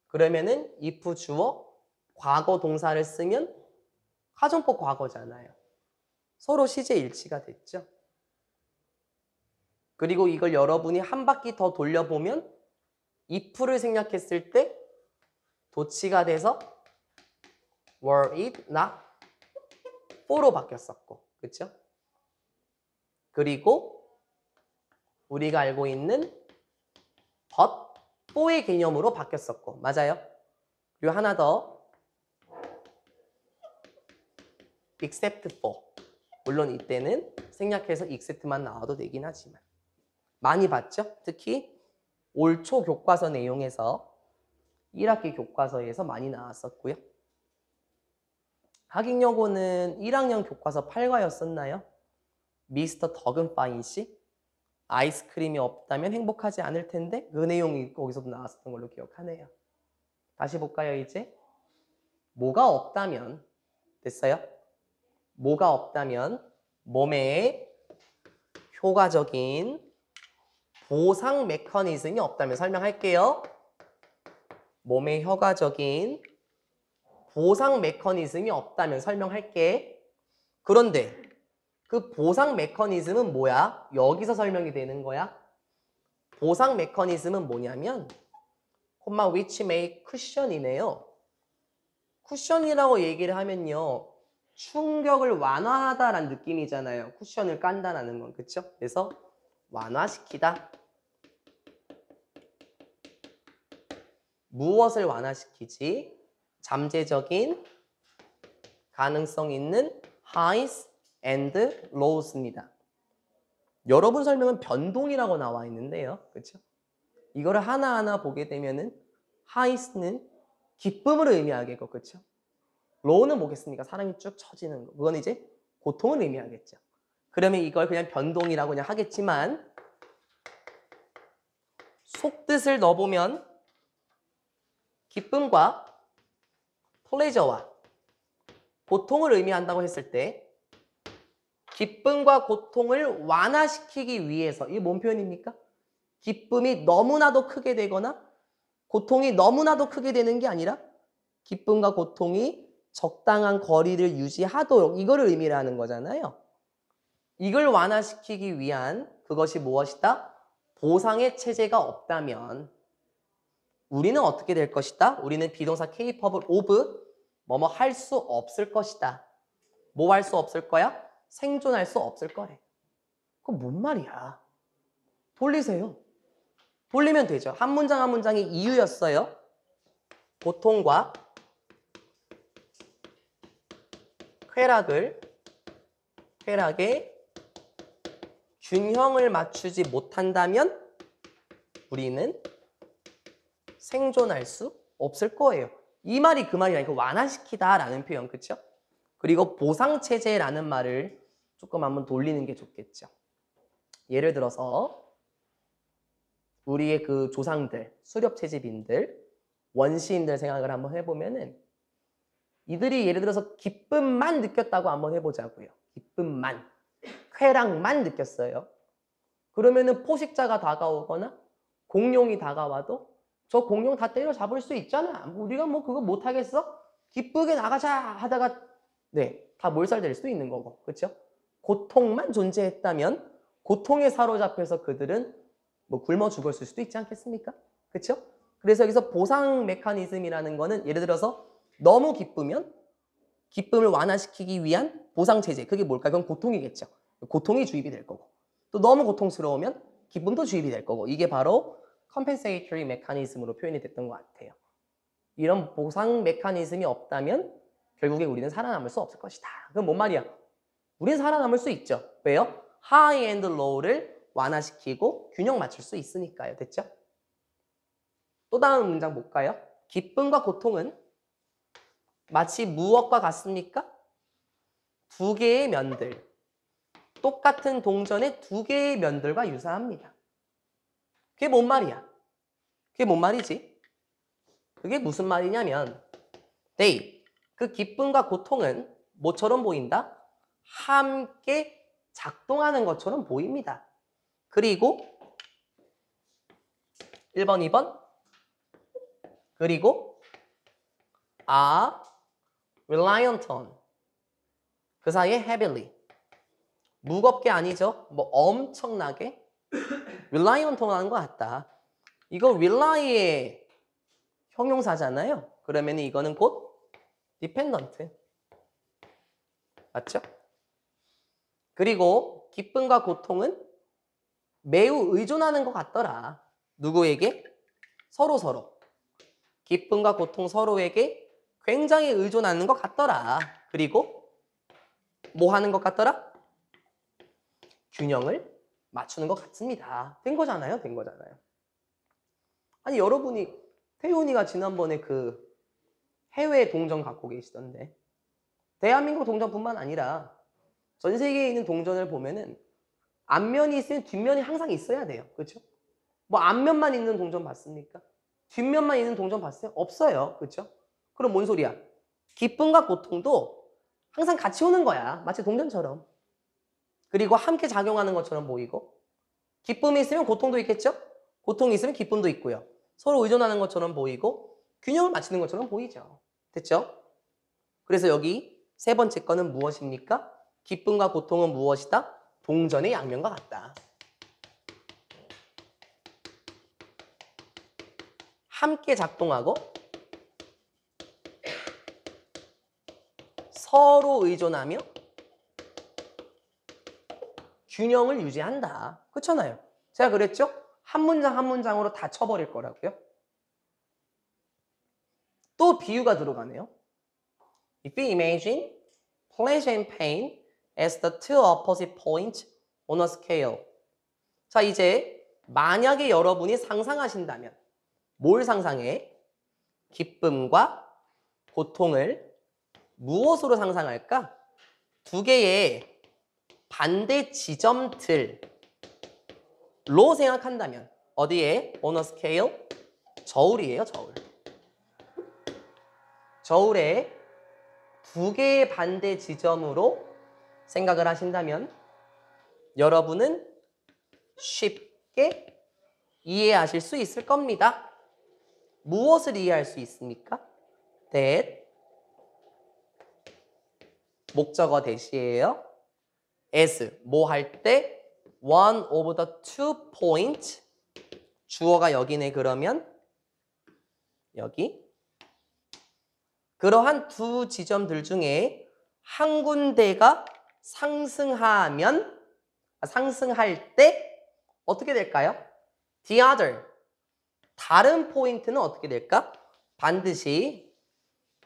그러면은 if 주어 과거 동사를 쓰면 가정법 과거잖아요. 서로 시제 일치가 됐죠. 그리고 이걸 여러분이 한 바퀴 더 돌려보면 if를 생략했을 때 도치가 돼서 were it not for로 바뀌었었고, 그렇죠? 그리고 우리가 알고 있는 but for의 개념으로 바뀌었었고, 맞아요? 그리고 하나 더 except for, 물론 이때는 생략해서 except만 나와도 되긴 하지만 많이 봤죠? 특히 올 초 교과서 내용에서 1학기 교과서에서 많이 나왔었고요. 학익여고는 1학년 교과서 8과였었나요? 미스터 더근파인 씨? 아이스크림이 없다면 행복하지 않을 텐데 그 내용이 거기서도 나왔었던 걸로 기억하네요. 다시 볼까요, 이제? 뭐가 없다면, 됐어요? 뭐가 없다면 몸에 효과적인 보상 메커니즘이 없다면 설명할게요. 몸에 효과적인 보상 메커니즘이 없다면 설명할게. 그런데 그 보상 메커니즘은 뭐야? 여기서 설명이 되는 거야. 보상 메커니즘은 뭐냐면 which make cushion이네요. 쿠션이라고 얘기를 하면요. 충격을 완화하다라는 느낌이잖아요. 쿠션을 깐다라는 건. 그쵸? 그래서 완화시키다. 무엇을 완화시키지? 잠재적인 가능성 있는 highs and lows입니다. 여러분 설명은 변동이라고 나와 있는데요. 그렇죠? 이거를 하나하나 보게 되면은 highs는 기쁨을 의미하겠고, 그렇죠? low는 뭐겠습니까? 사람이 쭉 처지는 거. 그건 이제 고통을 의미하겠죠. 그러면 이걸 그냥 변동이라고 그냥 하겠지만 속뜻을 넣어보면 기쁨과 플레저와 고통을 의미한다고 했을 때 기쁨과 고통을 완화시키기 위해서 이게 뭔 표현입니까? 기쁨이 너무나도 크게 되거나 고통이 너무나도 크게 되는 게 아니라 기쁨과 고통이 적당한 거리를 유지하도록 이거를 의미를 하는 거잖아요. 이걸 완화시키기 위한 그것이 무엇이다? 보상의 체제가 없다면 우리는 어떻게 될 것이다? 우리는 비동사 capable of 뭐뭐 할 수 없을 것이다. 뭐 할 수 없을 거야? 생존할 수 없을 거래. 그건 뭔 말이야? 돌리세요. 돌리면 되죠. 한 문장 한 문장이 이유였어요. 고통과 쾌락의 균형을 맞추지 못한다면 우리는 생존할 수 없을 거예요. 이 말이 그 말이 아니고 완화시키다라는 표현, 그렇죠? 그리고 보상체제라는 말을 조금 한번 돌리는 게 좋겠죠. 예를 들어서 우리의 그 조상들, 수렵채집인들, 원시인들 생각을 한번 해보면은 이들이 예를 들어서 기쁨만 느꼈다고 한번 해보자고요. 기쁨만, 쾌락만 느꼈어요. 그러면은 포식자가 다가오거나 공룡이 다가와도 저 공룡 다 때려잡을 수 있잖아. 우리가 뭐 그거 못하겠어? 기쁘게 나가자 하다가 네, 다 몰살될 수도 있는 거고. 그렇죠? 고통만 존재했다면 고통에 사로잡혀서 그들은 뭐 굶어 죽었을 수도 있지 않겠습니까? 그렇죠? 그래서 여기서 보상 메커니즘이라는 거는 예를 들어서 너무 기쁘면 기쁨을 완화시키기 위한 보상 체제. 그게 뭘까요? 그건 고통이겠죠. 고통이 주입이 될 거고. 또 너무 고통스러우면 기쁨도 주입이 될 거고. 이게 바로 compensatory mechanism으로 표현이 됐던 것 같아요. 이런 보상 메커니즘이 없다면 결국에 우리는 살아남을 수 없을 것이다. 그건 뭔 말이야? 우리는 살아남을 수 있죠. 왜요? high and low를 완화시키고 균형 맞출 수 있으니까요. 됐죠? 또 다음 문장 볼까요? 기쁨과 고통은 마치 무엇과 같습니까? 두 개의 면들. 똑같은 동전의 두 개의 면들과 유사합니다. 그게 뭔 말이야? 그게 뭔 말이지? 그게 무슨 말이냐면 they, 그 기쁨과 고통은 뭐처럼 보인다? 함께 작동하는 것처럼 보입니다. 그리고 1번, 2번 그리고 are reliant on 그 사이에 heavily 무겁게 아니죠? 뭐 엄청나게 reliant on하는 것 같다. 이거 rely의 형용사잖아요. 그러면 이거는 곧 dependent 맞죠? 그리고 기쁨과 고통은 매우 의존하는 것 같더라. 누구에게? 서로. 기쁨과 고통 서로에게 굉장히 의존하는 것 같더라. 그리고 뭐 하는 것 같더라? 균형을 맞추는 것 같습니다. 된 거잖아요. 아니 여러분이 태훈이가 지난번에 그 해외 동전 갖고 계시던데 대한민국 동전뿐만 아니라 전 세계에 있는 동전을 보면은 앞면이 있으면 뒷면이 항상 있어야 돼요. 그렇죠? 뭐 앞면만 있는 동전 봤습니까? 뒷면만 있는 동전 봤어요? 없어요. 그렇죠? 그럼 뭔 소리야? 기쁨과 고통도 항상 같이 오는 거야. 마치 동전처럼. 그리고 함께 작용하는 것처럼 보이고 기쁨이 있으면 고통도 있겠죠? 고통이 있으면 기쁨도 있고요. 서로 의존하는 것처럼 보이고 균형을 맞추는 것처럼 보이죠. 됐죠? 그래서 여기 세 번째 거는 무엇입니까? 기쁨과 고통은 무엇이다? 동전의 양면과 같다. 함께 작동하고 서로 의존하며 균형을 유지한다. 그렇잖아요. 제가 그랬죠? 한 문장 한 문장으로 다 쳐버릴 거라고요. 또 비유가 들어가네요. If you imagine pleasure and pain as the two opposite points on a scale. 자, 이제 만약에 여러분이 상상하신다면 뭘 상상해? 기쁨과 고통을 무엇으로 상상할까? 두 개의 반대 지점들로 생각한다면 어디에? On a scale? 저울이에요, 저울. 저울의 두 개의 반대 지점으로 생각을 하신다면 여러분은 쉽게 이해하실 수 있을 겁니다. 무엇을 이해할 수 있습니까? That 목적어 대시예요. as 뭐 할 때 one of the two points 주어가 여기네. 그러면 여기 그러한 두 지점들 중에 한 군데가 상승할 때 어떻게 될까요? The other 다른 포인트는 어떻게 될까? 반드시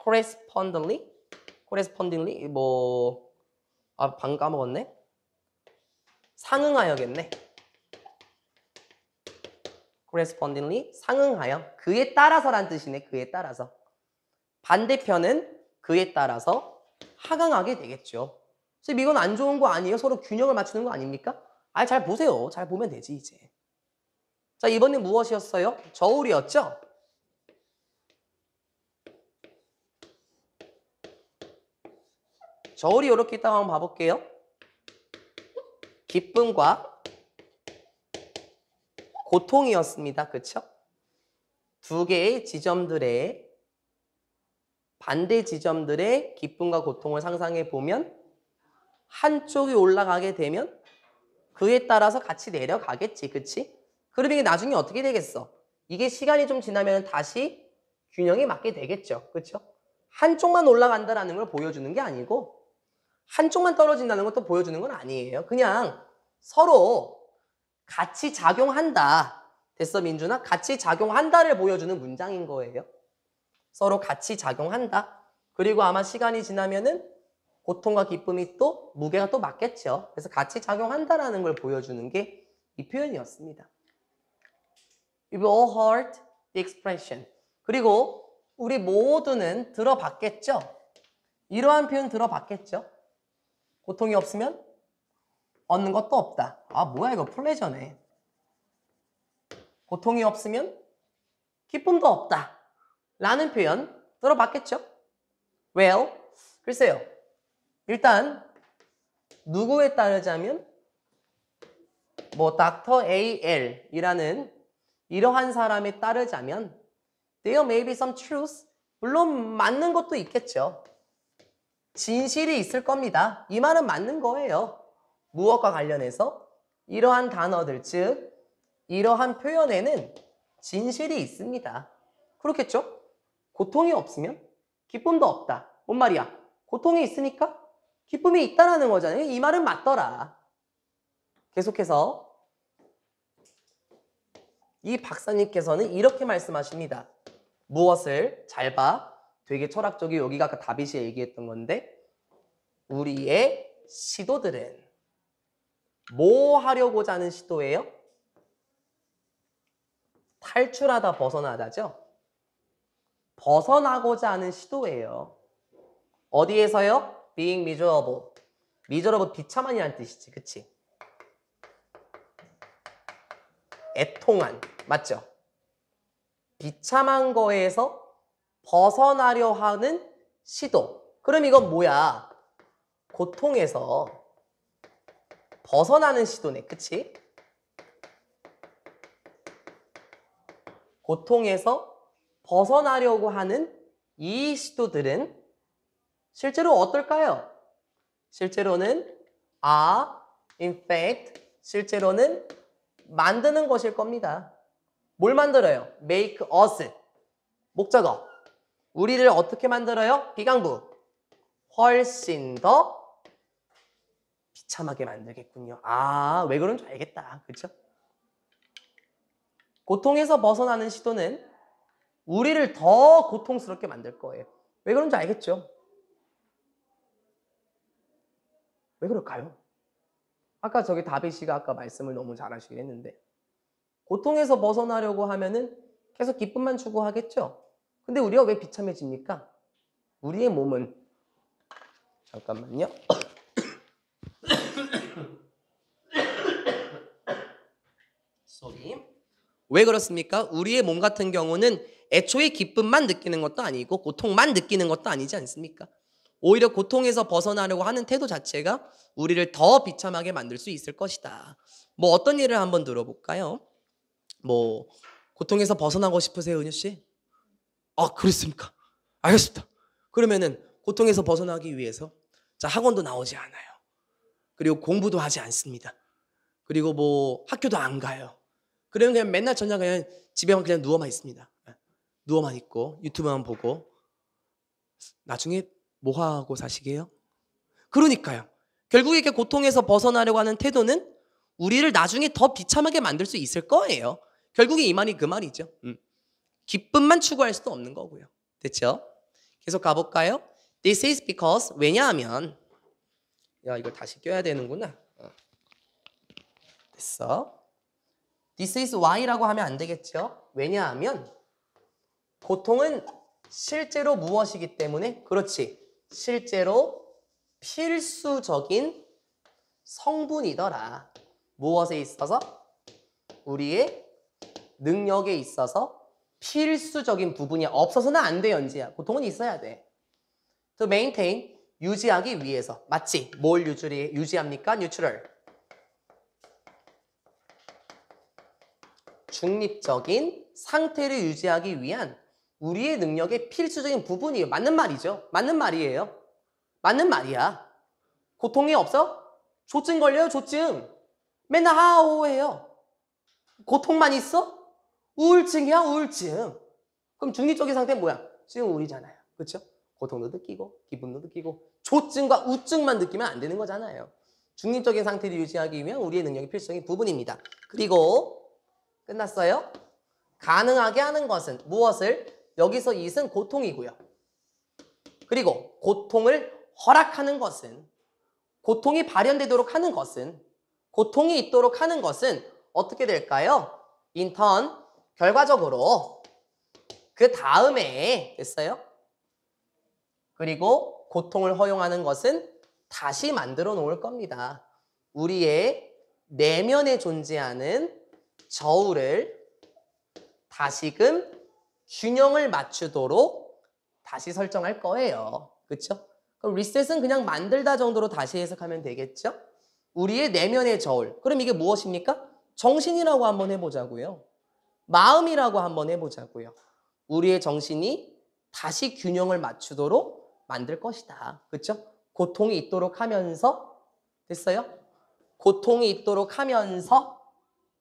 correspondingly 방금 까먹었네. 상응하여겠네. correspondingly 상응하여 그에 따라서란 뜻이네. 그에 따라서 반대편은 그에 따라서 하강하게 되겠죠. 선생님 이건 안 좋은 거 아니에요? 서로 균형을 맞추는 거 아닙니까? 잘 보세요. 잘 보면 되지 이제. 자, 이번엔 무엇이었어요? 저울이었죠? 저울이 이렇게 있다고 한번 봐볼게요. 기쁨과 고통이었습니다. 그쵸? 두 개의 지점들의 반대 지점들의 기쁨과 고통을 상상해 보면 한쪽이 올라가게 되면 그에 따라서 같이 내려가겠지. 그치? 그러면 이게 나중에 어떻게 되겠어? 이게 시간이 좀 지나면 다시 균형이 맞게 되겠죠. 그쵸? 한쪽만 올라간다는 걸 보여주는 게 아니고 한쪽만 떨어진다는 것도 보여주는 건 아니에요. 그냥 서로 같이 작용한다. 됐어, 민준아? 같이 작용한다를 보여주는 문장인 거예요. 서로 같이 작용한다. 그리고 아마 시간이 지나면은 고통과 기쁨이 또 무게가 또 맞겠죠. 그래서 같이 작용한다라는 걸 보여주는 게 이 표현이었습니다. You've all heard the expression. 그리고 우리 모두는 들어봤겠죠? 이러한 표현 들어봤겠죠? 고통이 없으면 얻는 것도 없다. 아, 뭐야 이거 플레저네. 고통이 없으면 기쁨도 없다. 라는 표현 들어봤겠죠? Well, 글쎄요. 일단 누구에 따르자면 Dr. A.L. 이라는 이러한 사람에 따르자면 There may be some truth. 물론 맞는 것도 있겠죠. 진실이 있을 겁니다. 이 말은 맞는 거예요. 무엇과 관련해서 이러한 단어들, 즉 이러한 표현에는 진실이 있습니다. 그렇겠죠? 고통이 없으면 기쁨도 없다. 뭔 말이야? 고통이 있으니까 기쁨이 있다라는 거잖아요. 이 말은 맞더라. 계속해서 이 박사님께서는 이렇게 말씀하십니다. 무엇을? 잘 봐. 되게 철학적이 여기가 아까 다빗이 얘기했던 건데 우리의 시도들은 뭐 하려고자 하는 시도예요? 탈출하다 벗어나다죠? 벗어나고자 하는 시도예요. 어디에서요? Being miserable. miserable 비참한이라는 뜻이지. 그치? 애통한. 맞죠? 비참한 거에서 벗어나려 하는 시도. 그럼 이건 뭐야? 고통에서 벗어나는 시도네. 그치? 고통에서 벗어나려고 하는 이 시도들은 실제로 어떨까요? 실제로는 in fact, 실제로는 만드는 것일 겁니다. 뭘 만들어요? make us. 목적어. 우리를 어떻게 만들어요? 비강부. 훨씬 더 비참하게 만들겠군요. 아, 왜 그런 줄 알겠다. 그렇죠? 고통에서 벗어나는 시도는 우리를 더 고통스럽게 만들 거예요. 왜 그런 줄 알겠죠? 왜 그럴까요? 아까 저기 다비 씨가 아까 말씀을 너무 잘하시긴 했는데 고통에서 벗어나려고 하면은 계속 기쁨만 추구하겠죠? 근데 우리가 왜 비참해집니까? 우리의 몸은 잠깐만요. 쏘리. 왜 그렇습니까? 우리의 몸 같은 경우는 애초에 기쁨만 느끼는 것도 아니고 고통만 느끼는 것도 아니지 않습니까? 오히려 고통에서 벗어나려고 하는 태도 자체가 우리를 더 비참하게 만들 수 있을 것이다. 뭐 어떤 예를 한번 들어볼까요? 뭐 고통에서 벗어나고 싶으세요, 은유 씨? 아, 그렇습니까? 알겠습니다. 그러면은 고통에서 벗어나기 위해서 자, 학원도 나오지 않아요. 그리고 공부도 하지 않습니다. 그리고 뭐 학교도 안 가요. 그러면 그냥 맨날 저녁 그냥 집에만 그냥 누워만 있습니다. 누워만 있고 유튜브만 보고 나중에 뭐 하고 사시게요? 그러니까요. 결국 이렇게 고통에서 벗어나려고 하는 태도는 우리를 나중에 더 비참하게 만들 수 있을 거예요. 결국에 이 말이 그 말이죠. 기쁨만 추구할 수도 없는 거고요. 됐죠? 계속 가볼까요? This is because 왜냐하면 야 이걸 다시 껴야 되는구나. 됐어. This is why라고 하면 안 되겠죠? 왜냐하면 고통은 실제로 무엇이기 때문에 그렇지. 실제로 필수적인 성분이더라. 무엇에 있어서? 우리의 능력에 있어서 필수적인 부분이 없어서는 안 돼, 연지야. 고통은 있어야 돼. To maintain, 유지하기 위해서. 맞지? 뭘 유지합니까? 뉴트럴. 중립적인 상태를 유지하기 위한 우리의 능력의 필수적인 부분이에요. 맞는 말이죠. 맞는 말이에요. 맞는 말이야. 고통이 없어? 조증 걸려요, 조증. 맨날 하오해요. 고통만 있어? 우울증이야, 우울증. 그럼 중립적인 상태는 뭐야? 지금 우울이잖아요. 그렇죠? 고통도 느끼고 기분도 느끼고 조증과 우증만 느끼면 안 되는 거잖아요. 중립적인 상태를 유지하기 위한 우리의 능력이 필수적인 부분입니다. 그리고 끝났어요? 가능하게 하는 것은 무엇을? 여기서 이은 고통이고요. 그리고 고통을 허락하는 것은 고통이 발현되도록 하는 것은 고통이 있도록 하는 것은 어떻게 될까요? 인턴 결과적으로 그 다음에 됐어요? 그리고 고통을 허용하는 것은 다시 만들어 놓을 겁니다. 우리의 내면에 존재하는 저울을 다시금 균형을 맞추도록 다시 설정할 거예요. 그렇죠? 그럼 리셋은 그냥 만들다 정도로 다시 해석하면 되겠죠? 우리의 내면의 저울. 그럼 이게 무엇입니까? 정신이라고 한번 해보자고요. 마음이라고 한번 해보자고요. 우리의 정신이 다시 균형을 맞추도록 만들 것이다. 그렇죠? 고통이 있도록 하면서 됐어요? 고통이 있도록 하면서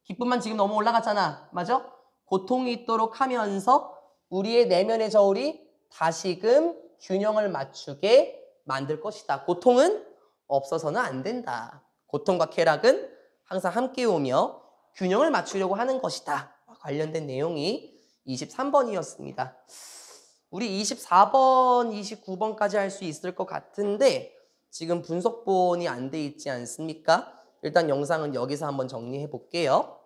기쁨만 지금 너무 올라갔잖아. 맞아? 고통이 있도록 하면서 우리의 내면의 저울이 다시금 균형을 맞추게 만들 것이다. 고통은 없어서는 안 된다. 고통과 쾌락은 항상 함께 오며 균형을 맞추려고 하는 것이다. 관련된 내용이 23번이었습니다. 우리 24번, 29번까지 할 수 있을 것 같은데 지금 분석본이 안 돼 있지 않습니까? 일단 영상은 여기서 한번 정리해 볼게요.